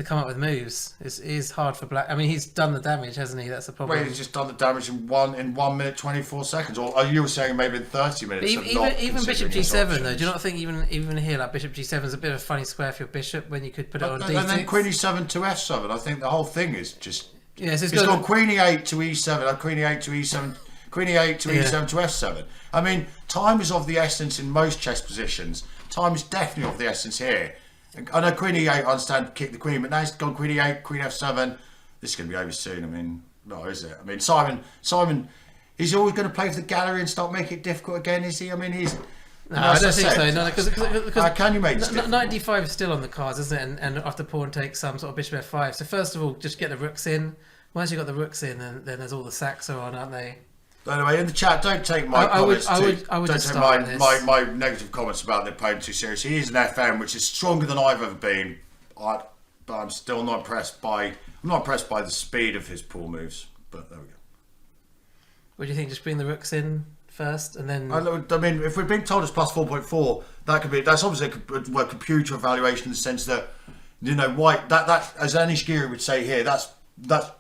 B: come up with moves. It is hard for Black. I mean, he's done the damage, hasn't he? That's the problem.
A: Well, he's just done the damage in 1 minute 24 seconds, or you were saying maybe in 30 minutes.
B: Even Bishop G7 though. Do you not think even here Bishop G7 is a bit of a funny square for your bishop when you could put it on D6?
A: And then Queen E7 to F7. I think the whole thing is just.
B: Yeah, so
A: it's gone Queen E8 to E7, Queen E8 to E7, Queen E8 to E7 to F7. I mean, time is of the essence in most chess positions. Time is definitely of the essence here. I know Queen E8, I understand, kick the Queen, but now he's gone Queen E8, Queen F7. This is going to be over soon. I mean, no, is it? I mean, Simon, he's always going to play for the gallery and start making it difficult again, is he? I mean, he's...
B: No, I don't think so. No, because
A: how can you make this
B: knight d5 is still on the cards, isn't it? And after pawn takes some sort of bishop f5. So first of all, just get the rooks in. Once you've got the rooks in, then there's all the sacks are on, aren't they?
A: Anyway, in the chat, don't take my comments.
B: I would
A: don't
B: just
A: take
B: start
A: my negative comments about the opponent too seriously. He is an FM, which is stronger than I've ever been. But I'm still not impressed by. I'm not impressed by the speed of his pool moves. But there we go.
B: What do you think? Just bring the rooks in first, and then.
A: I mean, if we're being told it's plus 4.4, that's obviously a computer evaluation in the sense that white that as any skier would say here, that's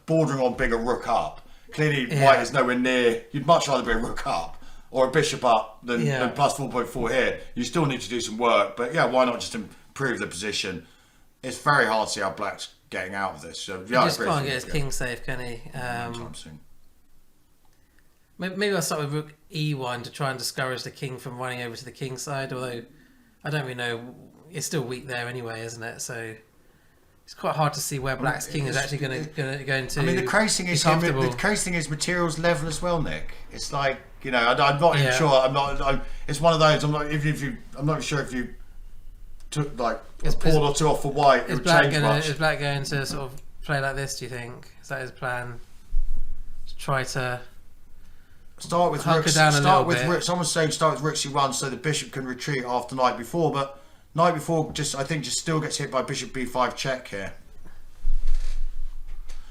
A: bordering on being a rook up. Clearly, white is nowhere near. You'd much rather be a rook up or a bishop up than plus 4.4 here. You still need to do some work, but why not just improve the position? It's very hard to see how black's getting out of this. So,
B: he just can't get his king safe, can he? Maybe I'll start with rook e1 to try and discourage the king from running over to the king side. Although I don't really know, it's still weak there anyway, isn't it? So. It's quite hard to see where black's king is actually going to.
A: I mean, the crazy thing is materials level as well, Nick. It's like I'm not even sure. It's one of those. I'm not sure if you took like a pawn or two off for white. Is black
B: going to sort of play like this? Do you think is that his plan? To try to
A: start with rooks. Someone's saying start with rooks e1 so the bishop can retreat after knight before, but. Knight before I think still gets hit by bishop b5 check here.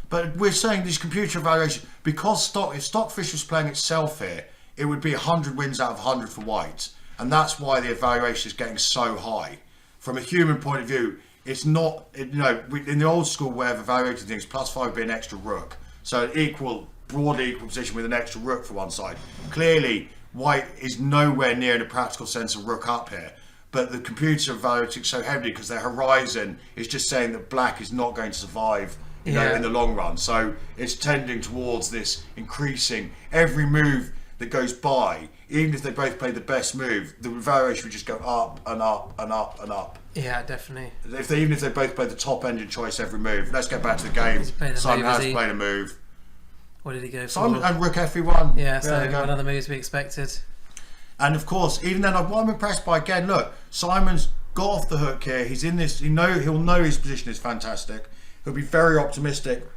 A: But we're saying this computer evaluation, because if Stockfish was playing itself here, it would be 100 wins out of 100 for white. And that's why the evaluation is getting so high. From a human point of view, it's not, in the old school way of evaluating things, plus 5 would be an extra rook. So an broadly equal position with an extra rook for one side. Clearly, white is nowhere near in a practical sense a rook up here. But the computer evaluating so heavily because their horizon is just saying that black is not going to survive in the long run. So it's tending towards this increasing every move that goes by, even if they both play the best move, the evaluation would just go up and up and up and up.
B: Yeah, definitely.
A: Even if they both play the top engine choice every move. Let's get back to the game. Simon has played a move.
B: What did he go for?
A: Simon and rook FE1.
B: Yeah, so one of the moves we expected.
A: And of course, even then, what I'm impressed by again. Look, Simon's got off the hook here. He's in this. He'll know his position is fantastic. He'll be very optimistic.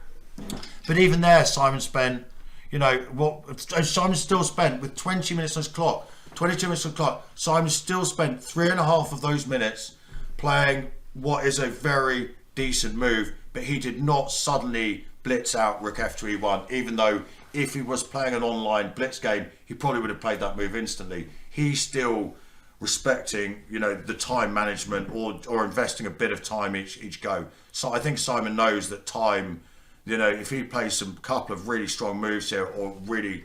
A: But even there, Simon spent. Simon still spent with 20 minutes on his clock, 22 minutes on the clock. Simon still spent 3.5 of those minutes playing what is a very decent move. But he did not suddenly blitz out rook f2 e1, even though. If he was playing an online blitz game, he probably would have played that move instantly. He's still respecting, the time management or investing a bit of time each go. So I think Simon knows that time, if he plays some couple of really strong moves here or really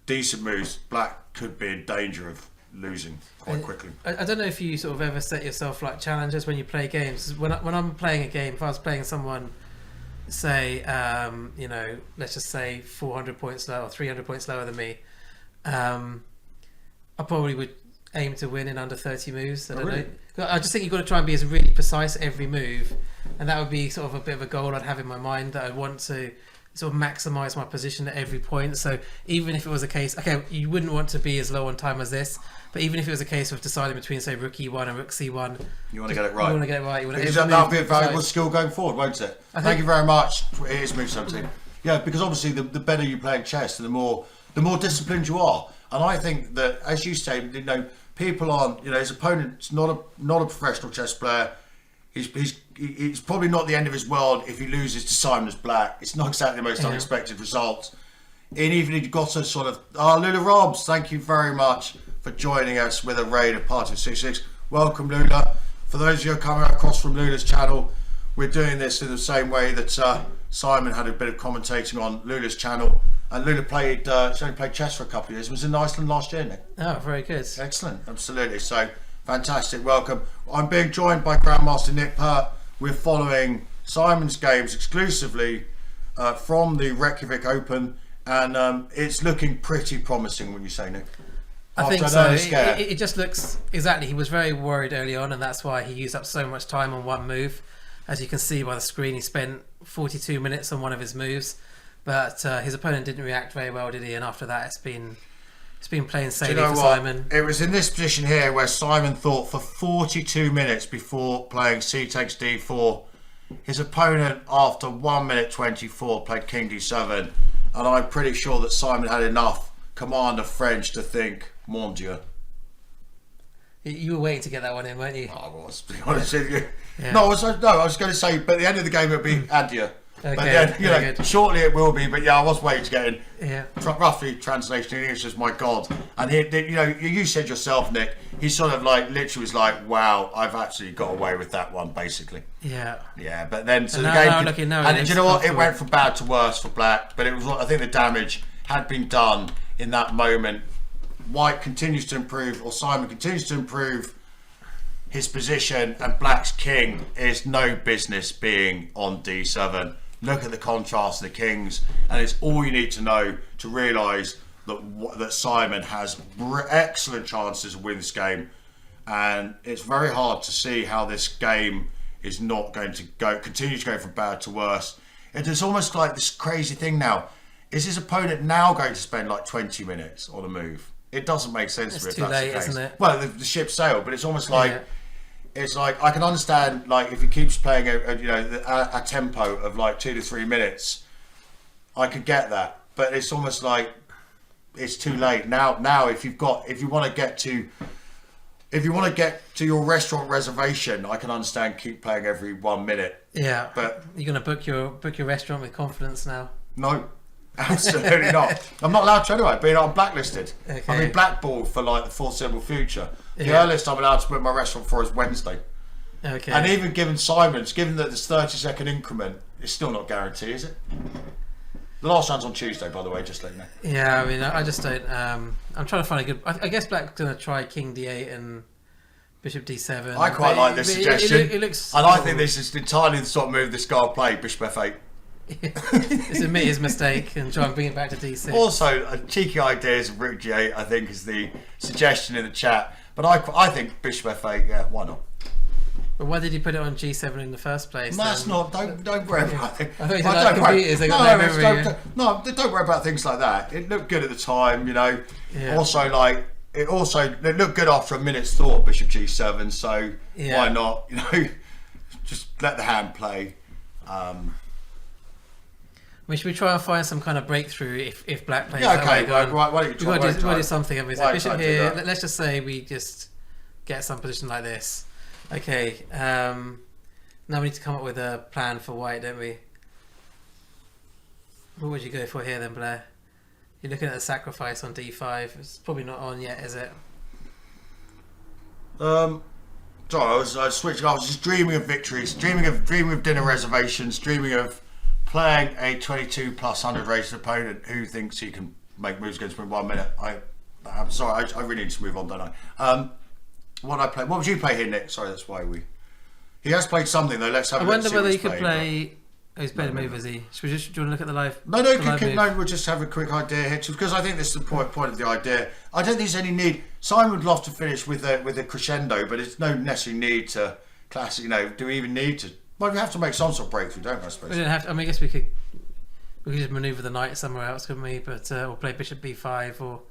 A: decent moves, black could be in danger of losing quite quickly.
B: I don't know if you sort of ever set yourself like challenges when you play games. When I'm playing a game, if I was playing someone. Say, let's just say 400 points lower or 300 points lower than me, I probably would aim to win in under 30 moves. I don't know. I just think you've got to try and be as really precise every move, and that would be sort of a bit of a goal I'd have in my mind, that I'd want to sort of maximise my position at every point. So even if it was a case, you wouldn't want to be as low on time as this, but even if it was a case of deciding between, say, rook e1 and rook c1,
A: you want to get it right.
B: You want to get it right. You want to
A: that'll be a valuable skill going forward, won't it? Thank you very much. Here's move 17. Yeah, because obviously the better you play chess, the more disciplined you are. And I think that, as you say, people aren't. His opponent's not a professional chess player. He's probably not the end of his world if he loses to Simon's black. It's not exactly the most unexpected result. And even if you got a sort of Lula Robs, thank you very much for joining us with a raid of Party of 66. Welcome, Lula. For those of you coming across from Lula's channel, we're doing this in the same way that Simon had a bit of commentating on Lula's channel. And Lula only played chess for a couple of years. Was in Iceland last year, Nick.
B: Oh, very good.
A: Excellent, absolutely. So, fantastic, welcome. I'm being joined by Grandmaster Nick Pert. We're following Simon's games exclusively from the Reykjavik Open. And it's looking pretty promising, when you say, Nick.
B: I think
A: an
B: so.
A: early scare?
B: It just looks exactly. He was very worried early on, and that's why he used up so much time on one move. As you can see by the screen, he spent 42 minutes on one of his moves, but his opponent didn't react very well, did he? And after that, it's been plain sailing for Simon.
A: It was in this position here where Simon thought for 42 minutes before playing C takes D4. His opponent, after 1 minute 24, played King D7, and I'm pretty sure that Simon had enough command of French to think, mon Dieu.
B: You were waiting to get that one in, weren't you?
A: I was, to be honest with you.
B: Yeah.
A: No, I was going to say, but at the end of the game it'll be adieu.
B: Okay,
A: But then,
B: good.
A: shortly it will be. But yeah, I was waiting to get in.
B: Yeah.
A: Roughly translation in English is my God. And you said yourself, Nick. He sort of like literally was like, "Wow, I've actually got away with that one," basically.
B: Yeah.
A: Yeah, but then so
B: And
A: the
B: now
A: game.
B: now
A: And
B: it
A: do you
B: is
A: know what? It
B: comfortable.
A: went from bad to worse for Black. But it was. I think the damage had been done in that moment. White continues to improve, or Simon continues to improve his position, and Black's king is no business being on D7. Look at the contrast of the kings, and it's all you need to know to realise that Simon has excellent chances to win this game, and it's very hard to see how this game is not going to continue to go from bad to worse. It's almost like this crazy thing now. Is his opponent now going to spend like 20 minutes on a move? It doesn't make sense
B: It's
A: for it.
B: too
A: That's the
B: late,
A: case.
B: isn't it?
A: Well, the ship sailed, but it's almost like.
B: Yeah.
A: It's like I can understand, like if he keeps playing a tempo of like 2 to 3 minutes, I could get that. But it's almost like it's too late now. Now, if you want to get to your restaurant reservation, I can understand keep playing every 1 minute.
B: Yeah.
A: But
B: you're gonna book your restaurant with confidence now.
A: no, absolutely not. I'm not allowed to anyway. Being I'm blacklisted.
B: Okay.
A: I've been blackballed for like the foreseeable future. The
B: Yeah.
A: earliest I'm allowed to book my restaurant for is Wednesday.
B: Okay.
A: And even given that this 30-second increment, it's still not guaranteed, is it? The last round's on Tuesday, by the way, just let you know.
B: Yeah, I mean, I just don't. I'm trying to find a good. I guess Black's gonna try King D8 and Bishop D7.
A: I quite like this suggestion.
B: It looks.
A: And I think this is entirely the sort of move this guy will play, Bishop F8.
B: Just admit his mistake and try and bring it back to D6.
A: Also, cheeky ideas of Rook G8, I think, is the suggestion in the chat. But I think Bishop F8, yeah, why not?
B: But why did he put it on G7 in the first place?
A: That's
B: then?
A: not. Don't worry about it.
B: I thought you said like computers, they got no memory.
A: Don't worry about things like that. It looked good at the time, you know.
B: Yeah.
A: Also, it looked good after a minute's thought, Bishop G7. So
B: Yeah.
A: why not? You know, just let the hand play.
B: Should we try and find some kind of breakthrough if Black plays
A: Yeah,
B: that
A: okay.
B: way? Go on.
A: Why don't you try?
B: We've got to do something. Obviously.
A: Why
B: Bishop
A: don't you
B: here.
A: do that?
B: Let's just say we just get some position like this. Okay. Now we need to come up with a plan for White, don't we? What would you go for here then, Blair? You're looking at the sacrifice on D5. It's probably not on yet, is it?
A: Sorry, I was switching. I was just dreaming of victories, dreaming of dinner reservations, dreaming of playing a 22 plus 100 rated opponent who thinks he can make moves against me in 1 minute. I'm sorry, I really need to move on, don't I? What would you play here, Nick? Sorry, that's why he has played something though. Let's have.
B: I
A: a look,
B: wonder
A: see
B: whether
A: what
B: you
A: he's
B: could
A: played,
B: play. Oh, he's played a move, has he? Should we do you want to look at the live?
A: No,
B: the live move?
A: we'll just have a quick idea here because I think this is the point of the idea. I don't think there's any need. Simon would love to finish with a crescendo, but it's no necessary need to classic. You know, do we even need to? Well, we have to make some sort of breakthrough, don't we? I suppose.
B: We don't have to. I mean, I guess we could just manoeuvre the knight somewhere else, couldn't we? But or play Bishop B5 or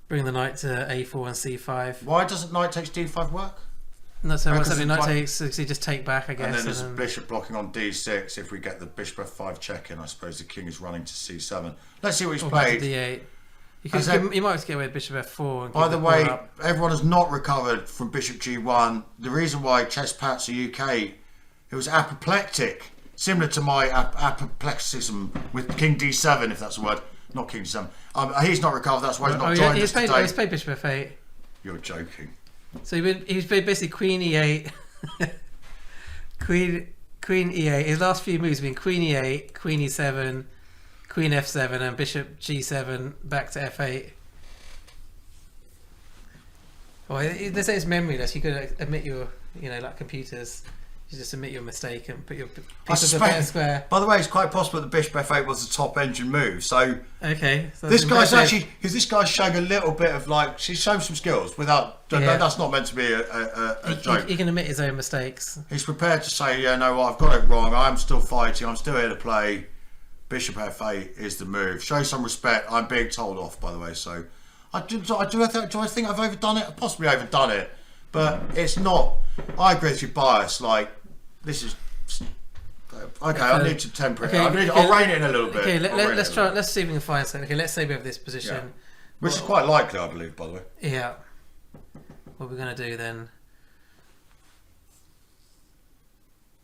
B: bring the knight to A4 and C5.
A: Why doesn't knight takes D5 work?
B: Not so much
A: Because
B: something
A: it's
B: knight
A: like-
B: takes. So you just take back, I guess.
A: And then there's a bishop blocking on D6. If we get the bishop F5 check in, I suppose the king is running to C7. Let's see what he's
B: or back to
A: played.
B: D8.
A: Has that-
B: You might have to get away with Bishop F4. And
A: By
B: keep
A: the
B: pawn
A: way,
B: up.
A: everyone has not recovered from bishop G1. The reason why Chess Pats UK, it was apoplectic, similar to my apoplexism with King D7, if that's a word. Not King D7. He's not recovered. That's why he's not joined us today.
B: He's played Bishop F8.
A: You're joking.
B: So he's played basically Queen E8, Queen E8. His last few moves have been Queen E8, Queen E7, Queen F7, and Bishop G7 back to F8. Well, they say it's memoryless. You could admit you're, like computers. You just admit your mistake and put your
A: I
B: piece of the better
A: suspect.
B: square.
A: By the way, it's quite possible that Bishop F8 was the top engine move. So
B: Okay. So
A: this
B: that's
A: guy's
B: impressive.
A: actually, because this guy's showing a little bit of like, she's shown some skills without.
B: Yeah.
A: That's not meant to be a joke.
B: He can admit his own mistakes.
A: He's prepared to say, yeah, no, I've got it wrong. I'm still fighting. I'm still here to play. Bishop F8 is the move. Show some respect. I'm being told off, by the way. So, do I think I've overdone it? I've possibly overdone it, but it's not. I agree with your bias. Like, this is okay. I need to temper it. I'll rein it in a little bit.
B: Okay, let's try. Let's see if we can find something. Okay, let's say we have this position.
A: Yeah. Which is quite likely, I believe, by the way.
B: Yeah. What we're gonna do then?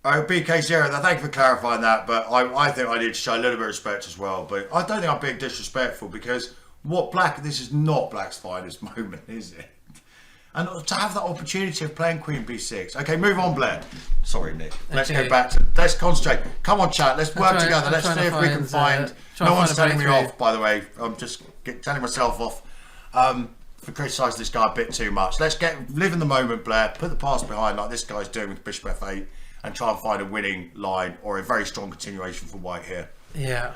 A: Oh, BK0, thank you for clarifying that, but I think I need to show a little bit of respect as well. But I don't think I'm being disrespectful because this is not Black's finest moment, is it? And to have that opportunity of playing Queen B6. Okay, move on, Blair. Sorry, Nick. Let's go back to. Let's concentrate. Come on, chat. Let's work together. Let's see if we can find. No one's telling me off, by the way. I'm just telling myself off for criticising this guy a bit too much. Let's live in the moment, Blair. Put the past behind, like this guy's doing with Bishop F8. And try and find a winning line or a very strong continuation for White here.
B: Yeah.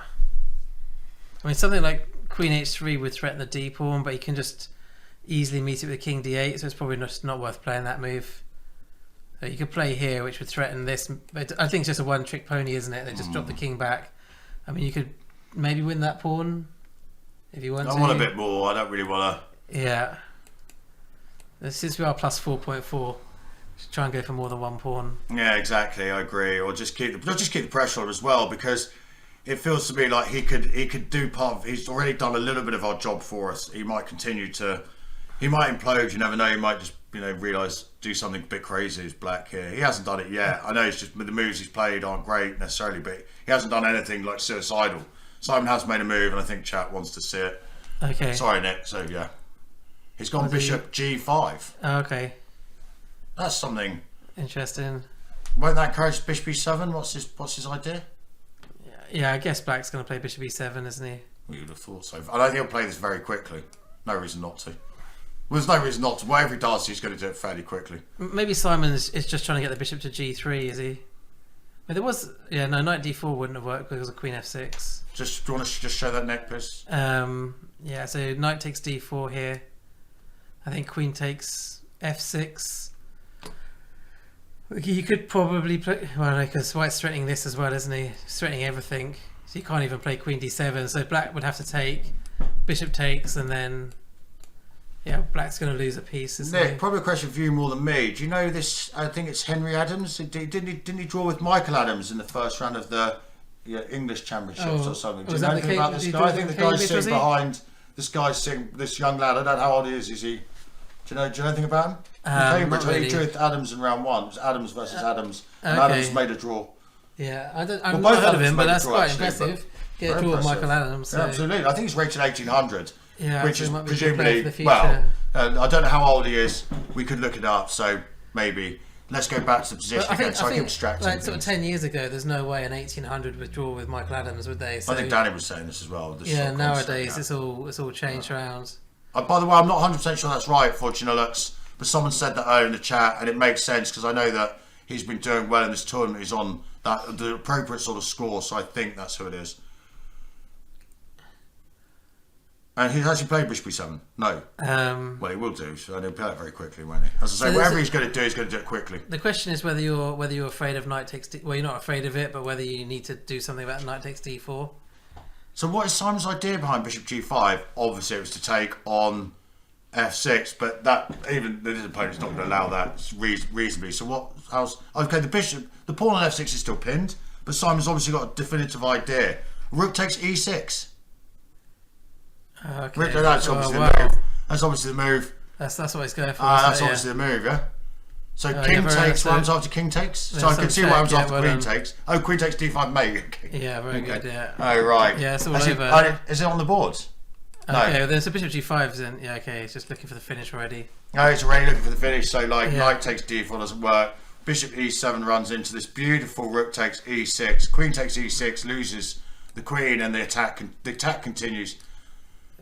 B: I mean, something like Queen H3 would threaten the D pawn, but he can just easily meet it with King D8, so it's probably just not worth playing that move. So you could play here, which would threaten this. But I think it's just a one-trick pony, isn't it? They just drop the king back. I mean, you could maybe win that pawn if you want to.
A: I want a bit more. I don't really want
B: to. Yeah. Since we are plus 4.4. Try and go for more than one pawn.
A: Yeah, exactly. I agree. Or just keep the pressure on as well, because it feels to me like he could do part of. He's already done a little bit of our job for us. He might continue to. He might implode. You never know. He might just realise do something a bit crazy as Black here. He hasn't done it yet. I know it's just the moves he's played aren't great necessarily, but he hasn't done anything like suicidal. Simon has made a move, and I think chat wants to see it.
B: Okay.
A: Sorry, Nick. So yeah, he's gone Bishop G5.
B: Oh, okay.
A: That's something
B: interesting.
A: Won't that encourage Bishop E7? What's his idea?
B: Yeah, I guess Black's going to play Bishop E7, isn't he?
A: We would have thought so. I don't think he'll play this very quickly. No reason not to. Well, there's no reason not to. Whatever he does, he's going to do it fairly quickly.
B: Maybe Simon is just trying to get the bishop to G3, is he? But there was... Yeah, no, knight D4 wouldn't have worked because of Queen F6.
A: Do you want to just show that neck, please?
B: Yeah, so knight takes D4 here. I think Queen takes F6. You could probably play... Well, because White's threatening this as well, isn't he? He's threatening everything. So you can't even play Queen D7. So Black would have to take... Bishop takes and then... Yeah, Black's going to lose a piece, isn't
A: Nick,
B: he?
A: probably a question for you more than me. Do you know this? I think it's Henry Adams. Didn't he draw with Michael Adams in the first round of the English Championships or something? Do you know anything about this guy? I think the guy's sitting behind... This young lad. I don't know how old he is. Is he... Do you know anything about him? Cambridge,
B: really.
A: He drew with Adams in round one. It was Adams versus Adams. And Adams made a draw.
B: Yeah, I've not heard of him, but that's quite impressive. Get a draw with Michael Adams. So.
A: Yeah, absolutely. I think he's rated 1800.
B: Yeah,
A: which is presumably,
B: well,
A: I don't know how old he is. We could look it up, so maybe. Let's go back to the position again, so I keep distracting.
B: Like sort of 10 years ago, there's no way an 1800 would draw with Michael Adams, would they? So,
A: I think Danny was saying this as well.
B: Yeah, nowadays it's all changed around.
A: By the way, I'm not 100% sure that's right, Fortunalux, but someone said that in the chat, and it makes sense because I know that he's been doing well in this tournament. He's on the appropriate sort of score, so I think that's who it is. And he's actually played Bishop E7. No. Well, he will do, so he'll play it very quickly, won't he? As I say, whatever he's going to do, he's going to do it quickly.
B: The question is whether you're afraid of knight takes D. Well, you're not afraid of it, but whether you need to do something about knight takes D4.
A: So what is Simon's idea behind Bishop G5? Obviously, it was to take on F6, but that even his opponent's not going to allow that reasonably. So what? Okay, the pawn on F6 is still pinned, but Simon's obviously got a definitive idea. Rook takes E6.
B: Okay.
A: That's obviously the move. That's obviously the move.
B: That's what he's going for.
A: That's obviously the move, yeah. So king takes runs after king takes. So I can see what happens after queen takes. Oh, queen takes D5 mate.
B: Yeah, very good. Yeah.
A: Oh right.
B: Yeah, it's all over.
A: Is it on the boards?
B: Okay, well, there's a bishop G5's in. Yeah, okay, it's just looking for the finish already.
A: No, it's already looking for the finish. So knight takes D4 doesn't work. Bishop E7 runs into this beautiful rook takes E6. Queen takes E6, loses the queen, and the attack continues.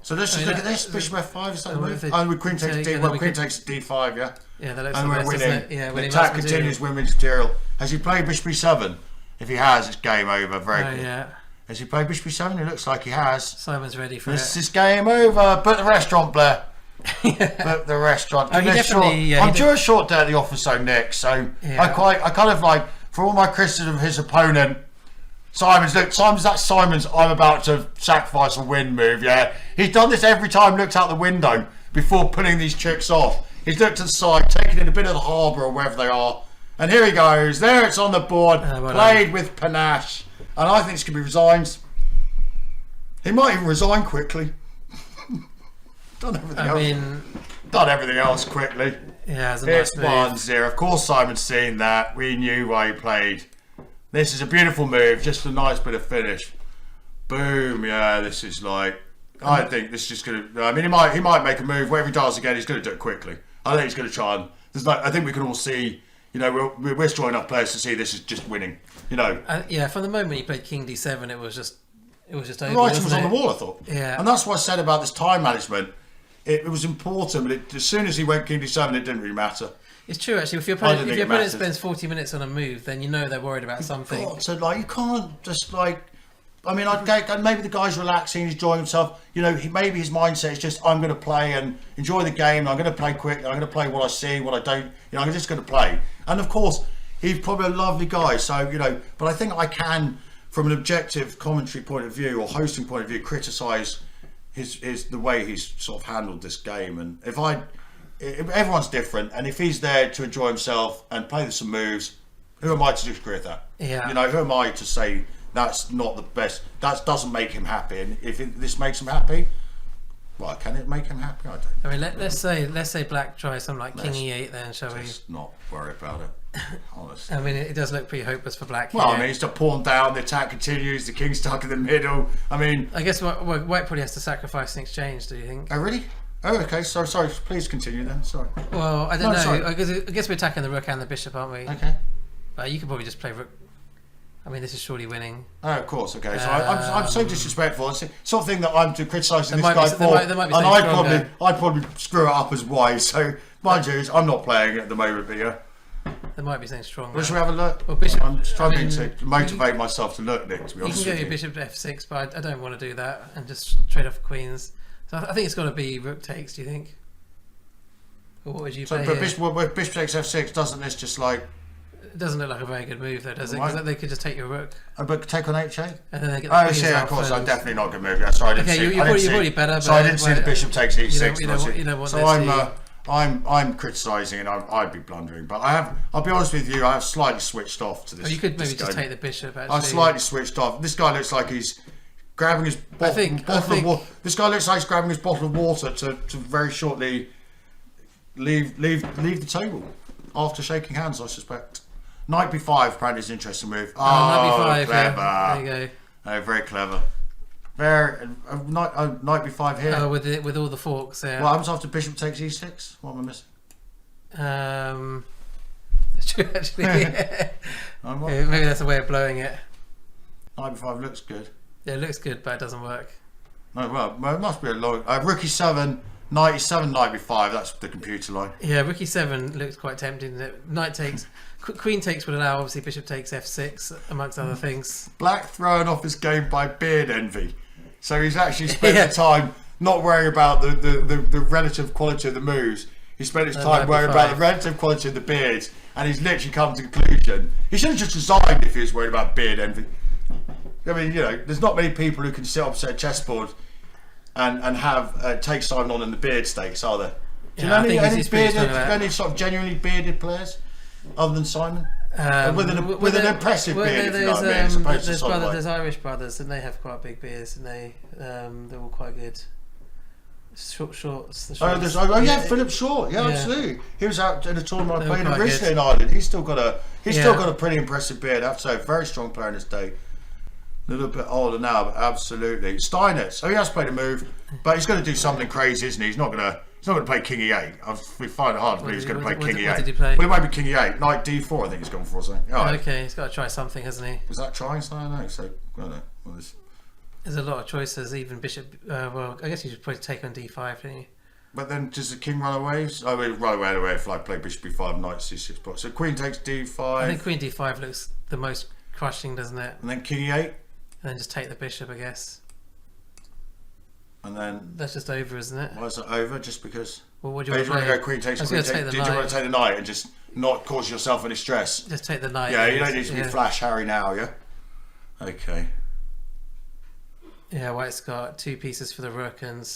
A: So let's just look at this. Bishop f5, is that the move?
B: They
A: And Queen takes
B: take,
A: D.
B: and
A: Well,
B: then
A: Queen
B: we could-
A: takes D5, yeah.
B: Yeah, that looks
A: And
B: like
A: we're
B: this,
A: winning.
B: doesn't it? Yeah,
A: The
B: winning
A: attack
B: most
A: continues, winning material. Has he played Bishop E7? If he has, it's game over. Very good.
B: Yeah.
A: Has he played Bishop E7? It looks like he has.
B: Simon's ready for
A: This
B: it.
A: is game over. Book the restaurant, Blair. Book the restaurant.
B: Oh, he definitely. Yeah,
A: I'm due a short day at the office, so Nick. So
B: Yeah.
A: I kind of like, for all my criticism of his opponent, Simon's I'm about to sacrifice a win move. Yeah, he's done this every time. Looked out the window before putting these chicks off. He's looked to the side, taken in a bit of the harbour or wherever they are, and here he goes. There, it's on the board. Played with panache, and I think this could be resigned. He might even resign quickly. Done everything else quickly.
B: Yeah, it's a nice
A: It's
B: move.
A: 1-0. Of course, Simon's seen that. We knew why he played. This is a beautiful move, just a nice bit of finish. Boom, yeah, this is like... I think this is just going to... I mean, he might make a move. Whatever he does again, he's going to do it quickly. I think he's going to try and... I think we can all see... You know, we're strong enough players to see this is just winning. You know.
B: Yeah, from the moment he played King D7, it was just over.
A: The writing was on the wall, I thought.
B: Yeah.
A: And that's what I said about this time management. It was important, but as soon as he went King D7, it didn't really matter.
B: It's true, actually. If your opponent spends 40 minutes on a move, then you know they're worried about something.
A: So, like, you can't just, like... I mean, maybe the guy's relaxing, he's enjoying himself. You know, maybe his mindset is just, I'm going to play and enjoy the game. I'm going to play quick. I'm going to play what I see, what I don't. You know, I'm just going to play. And, of course, he's probably a lovely guy. So, you know, but I think I can, from an objective commentary point of view or hosting point of view, criticise the way he's sort of handled this game. And if everyone's different, and if he's there to enjoy himself and play some moves, who am I to disagree with that?
B: Yeah.
A: You know, who am I to say that's not the best? That doesn't make him happy. And if this makes him happy, well, can it make him happy? I don't.
B: I mean, let's say Black tries something like King E8, then shall we?
A: Let's not worry about it. Honestly.
B: I mean, it does look pretty hopeless for Black.
A: Well,
B: here.
A: I mean, it's a pawn down. The attack continues. The king's stuck in the middle. I mean,
B: I guess White probably has to sacrifice in exchange. Do you think?
A: Oh, really? Oh, okay. Sorry. Please continue then. Sorry.
B: Well, I don't know.
A: Sorry.
B: I guess we're attacking the rook and the bishop, aren't we?
A: Okay.
B: But you could probably just play rook. I mean, this is surely winning.
A: Oh, of course. Okay. So I'm so disrespectful. It's the sort of thing that I'm criticising this
B: There might
A: guy
B: be-
A: for,
B: there might be
A: and
B: something
A: I'd probably screw it up as white. So mind you, I'm not playing it at the moment, but yeah.
B: There might be something strong.
A: Well, shall we have a look?
B: Well, bishop.
A: I'm just trying
B: I mean,
A: to motivate myself to look, Nick. To be
B: You
A: honest
B: can go
A: with
B: your
A: you.
B: bishop to f6, but I don't want to do that and just trade off queens. So I think it's got to be rook takes. Do you think? Or what would you
A: So,
B: play
A: but
B: here?
A: bishop takes f6. Doesn't this just like?
B: It doesn't look like a very good move, though, does it?
A: Why?
B: Because they could just take your rook
A: But take on h8.
B: and then they get the
A: Oh,
B: queens
A: yeah,
B: up
A: of course.
B: and-
A: I'm definitely not going to move. Yeah, sorry, I didn't
B: Okay,
A: see.
B: you're probably better.
A: So I didn't see the bishop takes e6.
B: You don't want
A: So
B: this,
A: I'm criticising and I'd be blundering. But I'll be honest with you, I have slightly switched off to this.
B: Or you could maybe
A: this
B: just
A: game.
B: take the bishop. Actually,
A: I've slightly switched off. This guy looks like he's grabbing his bottle of water. This guy looks like he's grabbing his bottle of water to very shortly leave the table after shaking hands, I suspect. Knight b5 apparently is an interesting move.
B: Knight b5.
A: Clever.
B: Yeah. There you go.
A: Oh, very clever. Very knight b5 here.
B: Oh, with all the forks. Yeah.
A: What happens after bishop takes e6? What am I missing?
B: That's true, actually. Yeah. Maybe that's a way of blowing it.
A: Knight b5 looks good.
B: Yeah, it looks good, but it doesn't work.
A: No, well, it must be a long. Rook e7, knight e7, knight b5. That's the computer line.
B: Yeah, rook e7 looks quite tempting. Knight takes, queen takes would allow. Obviously, bishop takes f6 amongst other things.
A: Black thrown off his game by beard envy. So he's actually spent
B: Yeah.
A: the time not worrying about the relative quality of the moves. He spent his time worrying about the relative quality of the beards, and he's literally come to the conclusion. He should have just resigned if he was worried about beard envy. I mean, you know, there's not many people who can sit opposite a chessboard and have take Simon on in the beard stakes, are there? Do you know any sort of genuinely bearded players other than Simon? With an impressive beard, if you know what I mean, as opposed to sort of like...
B: There's Irish brothers, and they have quite big beards, and they're all quite good. Shorts.
A: Philip Short. Yeah, absolutely. He was out in a tournament I played recently in Ireland. He's still got a pretty impressive beard. I have to say, very strong player in his day. A little bit older now, but absolutely. Steinitz. Oh, he has played a move, but he's going to do something crazy, isn't he? He's not going to play King E8. We find it hard to believe he's going to play King E8.
B: What did he play?
A: Well, it might be King E8. Knight D4, I think he's gone for or something.
B: Okay, he's got to try something, hasn't he?
A: Was that trying something? I don't know. So I don't know. Well,
B: There's a lot of choices. Even bishop. Well, I guess you should probably take on d5, don't you?
A: But then does the king run away? Oh, it run away anyway if I play bishop b5, knight c6 block. So queen takes d5.
B: I think queen d5 looks the most crushing, doesn't it?
A: And then king e8.
B: And then just take the bishop, I guess.
A: And then
B: that's just over, isn't it?
A: Why is it over? Just because?
B: Well, what do you want to
A: want
B: play?
A: to go queen takes queen takes? Did you want to take the knight and just not cause yourself any stress?
B: Just take the knight.
A: Yeah, you don't need to be flash Harry now, yeah? Okay.
B: Yeah, white's got 2 pieces for the rook and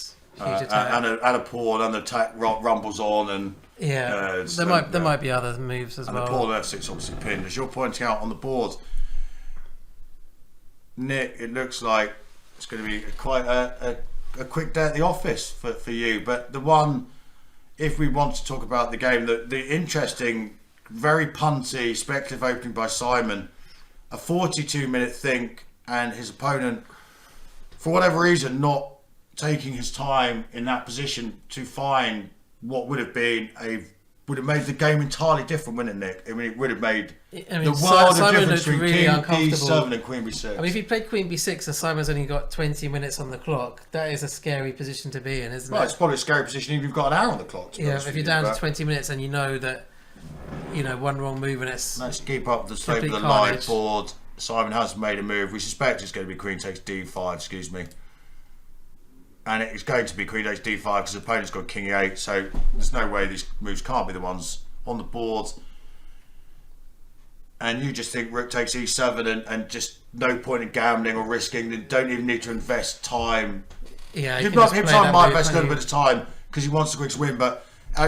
A: and a pawn, and the attack rumbles on, and
B: there might be other moves as well.
A: And the pawn f6 obviously pinned, as you're pointing out on the board. Nick, it looks like it's going to be quite a quick day at the office for you. But the one, if we want to talk about the game, the interesting, very punty, speculative opening by Simon, a 42-minute think, and his opponent, for whatever reason, not taking his time in that position to find what would have made the game entirely different, wouldn't it, Nick? I mean, it would have made the world of difference between
B: really
A: king b7 and queen b6.
B: I mean, if you played queen b6 and Simon's only got 20 minutes on the clock, that is a scary position to be in, isn't it?
A: Well, it's probably a scary position even if you've got an hour on the clock.
B: If you're down to 20 minutes and you know that, one wrong move and it's...
A: Let's keep up the state of the live board. Simon has made a move. We suspect it's going to be queen takes d5, excuse me. And it's going to be queen takes d5 because the opponent's got king e8, so there's no way these moves can't be the ones on the board. And you just think rook takes e7 and just no point in gambling or risking. They don't even need to invest time.
B: Yeah,
A: Simon might invest a little bit of time because he wants the quickest win, but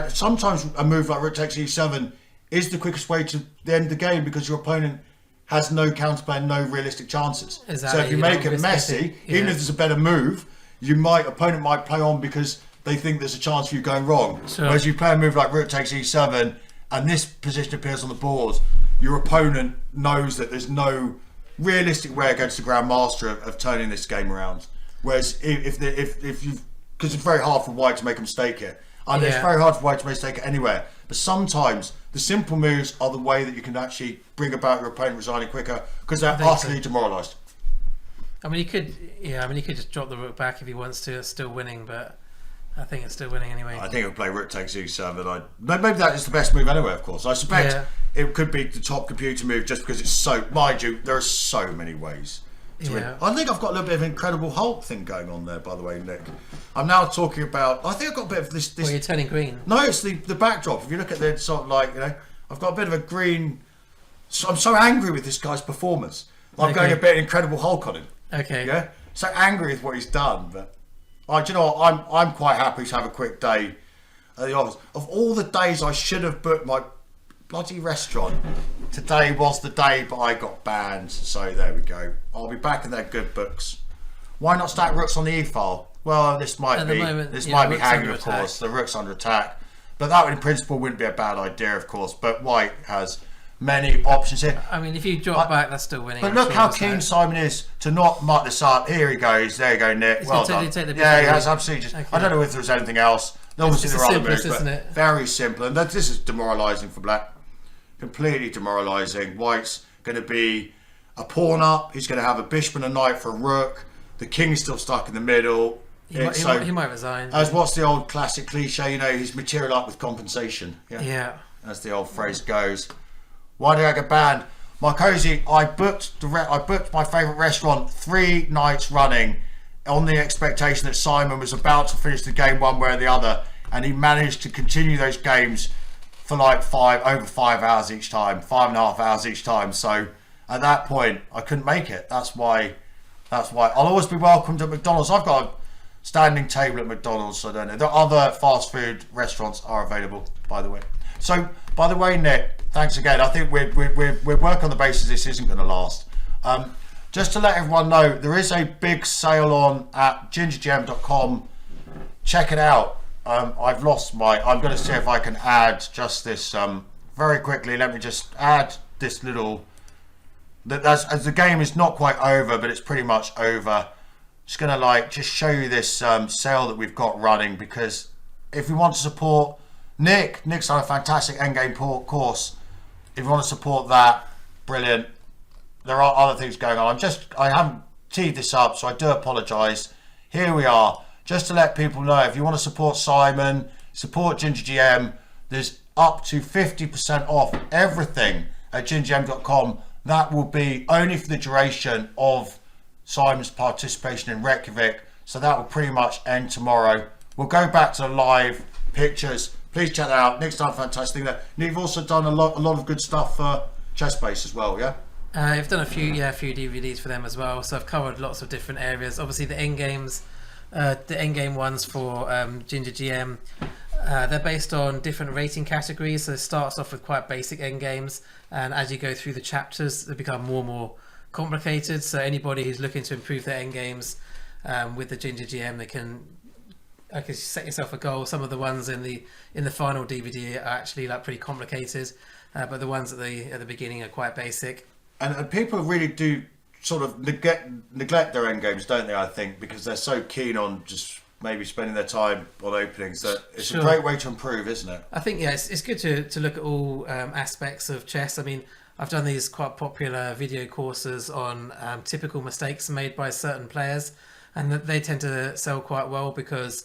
A: sometimes a move like rook takes e7 is the quickest way to the end of the game because your opponent has no counterplay and no realistic chances.
B: Exactly.
A: So if you make it messy, even if there's a better move, opponent might play on because they think there's a chance for you going wrong.
B: Sure.
A: Whereas you play a move like rook takes e7 and this position appears on the board, your opponent knows that there's no realistic way against the grandmaster of turning this game around. Whereas if you, because it's very hard for white to make a mistake here, and it's very hard for white to make a mistake anywhere. But sometimes the simple moves are the way that you can actually bring about your opponent resigning quicker because they're utterly demoralised.
B: I mean, he could just drop the rook back if he wants to. It's still winning, but I think it's still winning anyway.
A: I think he'll play rook takes e7. Maybe that is the best move anyway, of course. I suspect it could be the top computer move just because it's so... Mind you, there are so many ways to win. I think I've got a little bit of an Incredible Hulk thing going on there, by the way, Nick. I'm now talking about... I think I've got a bit of this...
B: Well, you're turning green.
A: No, it's the backdrop. If you look at the sort of like, I've got a bit of a green... I'm so angry with this guy's performance. I'm going a bit Incredible Hulk on him.
B: Okay.
A: Yeah. So angry with what he's done, but do you know what? I'm quite happy to have a quick day at the office. Of all the days I should have booked my bloody restaurant, today was the day, but I got banned. So there we go. I'll be back in their good books. Why not stack rooks on the e file? Well, this might be hanging, of course. The rook's under attack, but that in principle wouldn't be a bad idea, of course. But white has many options here.
B: I mean, if you drop back, that's still winning.
A: But look how keen Simon is to not muck this up. Here he goes. There you go, Nick. Well done. He has absolutely. I don't know if there's anything else. Obviously, there are other moves, but very simple. And this is demoralising for black. Completely demoralising. White's going to be a pawn up. He's going to have a bishop and a knight for a rook. The king's still stuck in the middle.
B: He might resign.
A: As what's the old classic cliche? He's material up with compensation.
B: Yeah.
A: As the old phrase goes. Why did I get banned? Marcosi, I booked my favourite restaurant 3 nights running on the expectation that Simon was about to finish the game one way or the other, and he managed to continue those games for like over 5 hours each time, 5.5 hours each time. So at that point, I couldn't make it. That's why I'll always be welcomed at McDonald's. I've got a standing table at McDonald's, so I don't know. There are other fast food restaurants are available, by the way. So, by the way, Nick, thanks again. I think we're working on the basis this isn't going to last. Just to let everyone know, there is a big sale on at GingerGM.com. Check it out. I'm going to see if I can add just this very quickly. Let me just add this little... As the game is not quite over, but it's pretty much over. Just going to just show you this sale that we've got running, because if we want to support Nick's done a fantastic endgame course. If you want to support that, brilliant. There are other things going on. I haven't teed this up, so I do apologise. Here we are. Just to let people know, if you want to support Simon, support GingerGM, there's up to 50% off everything at gingergm.com. That will be only for the duration of Simon's participation in Reykjavik. So that will pretty much end tomorrow. We'll go back to the live pictures. Please check that out. Nick's done a fantastic thing there. Nick, you've also done a lot of good stuff for Chess Base as well, yeah?
B: I've done a few DVDs for them as well. So I've covered lots of different areas. Obviously the end games, the end game ones for GingerGM, they're based on different rating categories. So it starts off with quite basic end games, and as you go through the chapters, they become more and more complicated. So anybody who's looking to improve their end games with the GingerGM, they can set yourself a goal. Some of the ones in the final DVD are actually like pretty complicated, but the ones at the beginning are quite basic.
A: And people really do sort of neglect their end games, don't they? I think because they're so keen on just maybe spending their time on openings that it's a great way to improve, isn't it?
B: I think it's good to look at all aspects of chess. I mean, I've done these quite popular video courses on typical mistakes made by certain players, and that they tend to sell quite well because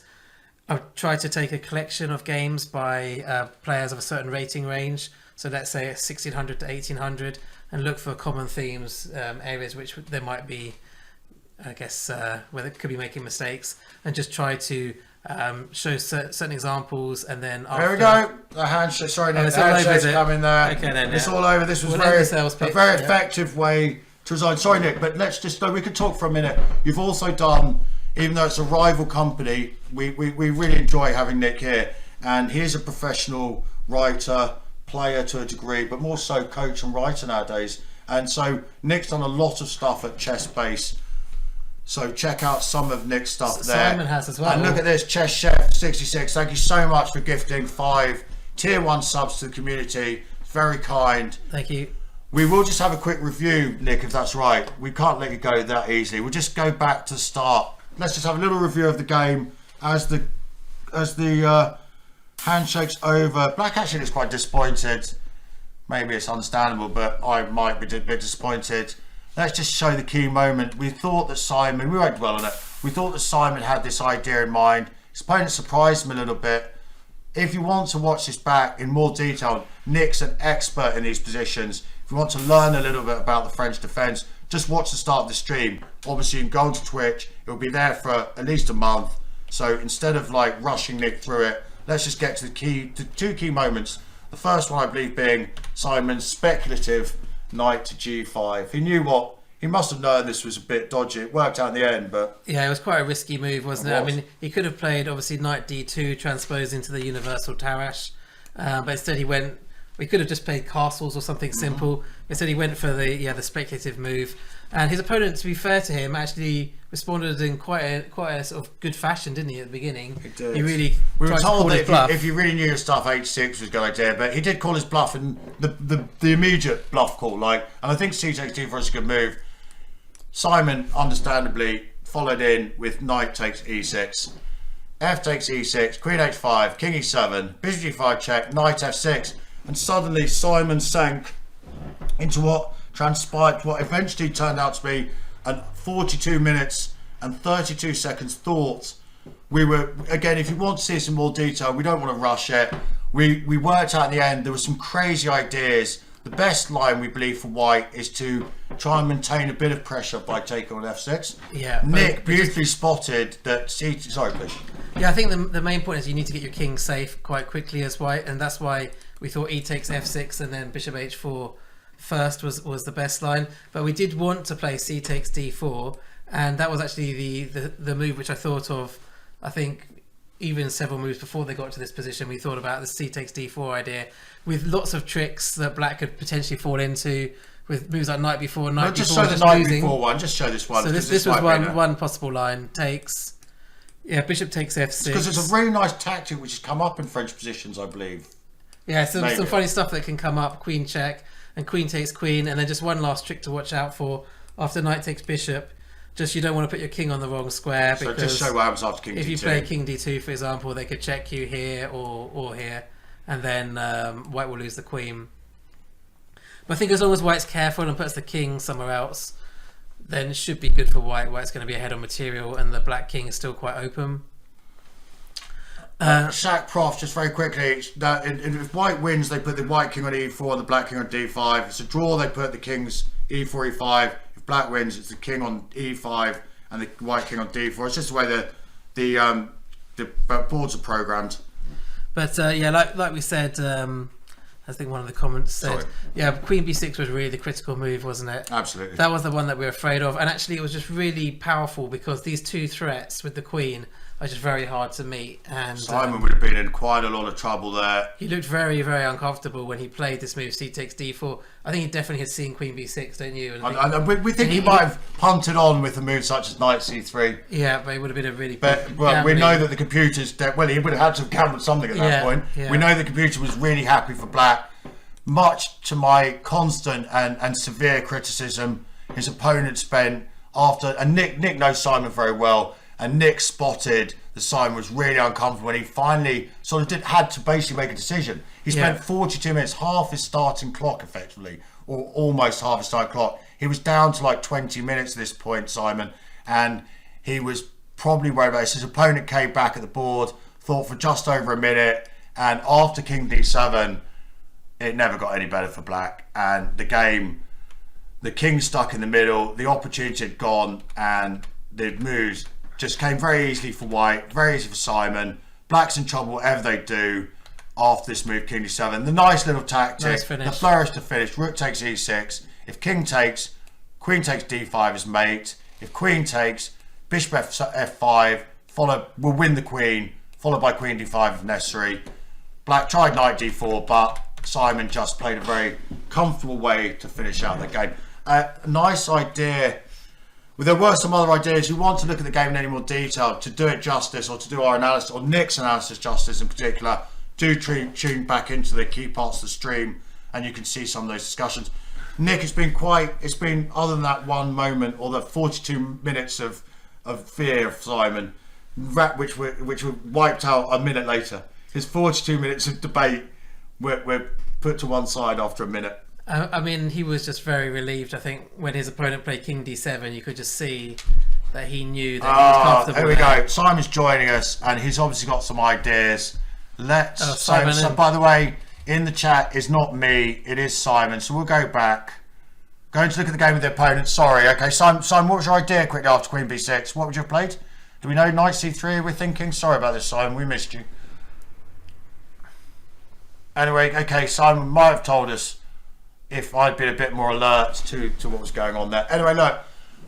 B: I've tried to take a collection of games by players of a certain rating range. So let's say 1600 to 1800, and look for common themes, areas which there might be, I guess, where they could be making mistakes, and just try to show certain examples, and then after...
A: There we go. The handshake. Sorry, the handshake's coming there.
B: Okay, then.
A: It's all over. This was a very effective way to resign. Sorry, Nick, but let's just... we could talk for a minute. You've also done, even though it's a rival company, we really enjoy having Nick here, and he's a professional writer, player to a degree, but more so coach and writer nowadays. And so Nick's done a lot of stuff at Chess Base. So check out some of Nick's stuff there.
B: Simon has as well.
A: And look at this, Chess Chef 66. Thank you so much for gifting 5 tier 1 subs to the community. Very kind.
B: Thank you.
A: We will just have a quick review, Nick, if that's right. We can't let you go that easily. We'll just go back to the start. Let's just have a little review of the game as the handshake's over. Black actually is quite disappointed. Maybe it's understandable, but I might be a bit disappointed. Let's just show the key moment. We thought that Simon, we won't dwell on it, we thought that Simon had this idea in mind. His opponent surprised him a little bit. If you want to watch this back in more detail, Nick's an expert in these positions. If you want to learn a little bit about the French defence, just watch the start of the stream. Obviously, you can go onto Twitch. It'll be there for at least a month. So instead of like rushing Nick through it, let's just get to the 2 key moments. The first one, I believe, being Simon's speculative knight to g5. He knew what he must have known. This was a bit dodgy. It worked out in the end, but
B: yeah, it was quite a risky move, wasn't it? I mean, he could have played obviously knight d2 transposed into the universal Tarash, but instead he went. We could have just played castles or something simple. Instead, he went for the speculative move, and his opponent, to be fair to him, actually responded in quite a sort of good fashion, didn't he? At the beginning,
A: he did.
B: He really.
A: We were told that if you really knew your stuff, h6 was a good idea, but he did call his bluff, and the immediate bluff call, and I think c takes d4 is a good move. Simon, understandably, followed in with knight takes e6, f takes e6, queen h5, king e7, bishop g5 check, knight f6. And suddenly Simon sank into what transpired, what eventually turned out to be a 42 minutes and 32 seconds thought. We were, again, if you want to see this in more detail, we don't want to rush it. We worked out in the end, there were some crazy ideas. The best line, we believe, for white is to try and maintain a bit of pressure by taking on f6.
B: Yeah.
A: Nick beautifully spotted that, sorry, please.
B: Yeah, I think the main point is you need to get your king safe quite quickly as white, and that's why we thought e takes f6 and then bishop h4 first was the best line. But we did want to play c takes d4, and that was actually the move which I thought of. I think even several moves before they got to this position, we thought about the c takes d4 idea with lots of tricks that black could potentially fall into with moves like knight b4, knight b4.
A: Just show the knight b4 one. Just show this one.
B: So this was one possible line. Takes. Yeah, bishop takes f6.
A: Because it's a really nice tactic which has come up in French positions, I believe.
B: Yeah, some funny stuff that can come up. Queen check and queen takes queen, and then just one last trick to watch out for after knight takes bishop. Just you don't want to put your king on the wrong square.
A: So just show what happens after king d2.
B: If you play king d2, for example, they could check you here or here, and then white will lose the queen. But I think as long as white's careful and puts the king somewhere else, then it should be good for white. White's going to be ahead on material, and the black king is still quite open.
A: Shaq Prof, just very quickly, if white wins, they put the white king on e4 and the black king on d5. If it's a draw, they put the kings e4, e5. If black wins, it's the king on e5 and the white king on d4. It's just the way the boards are programmed.
B: But like we said, I think one of the comments said, queen b6 was really the critical move, wasn't it?
A: Absolutely.
B: That was the one that we were afraid of, and actually it was just really powerful because these two threats with the queen are just very hard to meet. And
A: Simon would have been in quite a lot of trouble there.
B: He looked very, very uncomfortable when he played this move, c takes d4. I think he definitely had seen queen b6, don't you?
A: And we think he might have punted on with a move such as knight c3.
B: Yeah, but it would have been a really...
A: But we know that the computer's... Well, he would have had to have gambled something at that point. Yeah. We know the computer was really happy for black. Much to my constant and severe criticism, his opponent spent after... And Nick knows Simon very well. And Nick spotted that Simon was really uncomfortable when he finally sort of had to basically make a decision. He spent 42 minutes, half his starting clock effectively, or almost half his starting clock. He was down to like 20 minutes at this point, Simon, and he was probably worried about this. His opponent came back at the board, thought for just over a minute, and after king d7, it never got any better for black. And the game, the king stuck in the middle, the opportunity had gone, and the moves just came very easily for white, very easy for Simon. Black's in trouble whatever they do after this move, king d7. The nice little tactic, the flourish to finish, rook takes e6. If king takes, queen takes d5 as mate. If queen takes, bishop f5, will win the queen, followed by queen d5 if necessary. Black tried knight d4, but Simon just played a very comfortable way to finish out the game. A nice idea. Well, there were some other ideas. You want to look at the game in any more detail, to do it justice, or to do our analysis, or Nick's analysis justice in particular, do tune back into the key parts of the stream, and you can see some of those discussions. Nick, it's been other than that one moment, or the 42 minutes of fear of Simon, which were wiped out a minute later. His 42 minutes of debate were put to one side after a minute.
B: I mean, he was just very relieved. I think when his opponent played king d7, you could just see that he knew that he was comfortable.
A: Here we go. Simon's joining us, and he's obviously got some ideas. So by the way, in the chat is not me, it is Simon. So we'll go back. Going to look at the game with the opponent. Sorry. Okay, Simon, what was your idea quickly after queen b6? What would you have played? Do we know knight c3 we're thinking? Sorry about this, Simon. We missed you. Anyway, okay, Simon might have told us if I'd been a bit more alert to what was going on there. Anyway, look,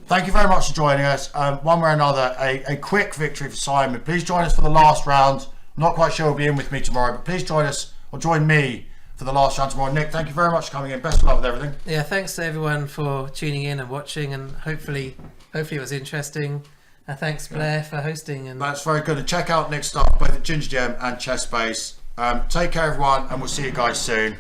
A: thank you very much for joining us. One way or another, a quick victory for Simon. Please join us for the last round. I'm not quite sure he'll be in with me tomorrow, but please join us, or join me for the last round tomorrow. Nick, thank you very much for coming in. Best of luck with everything.
B: Yeah, thanks to everyone for tuning in and watching, and hopefully it was interesting. And thanks, Blair, for hosting. And
A: that's very good. And check out Nick's stuff, both at GingerGM and ChessBase. Take care, everyone, and we'll see you guys soon.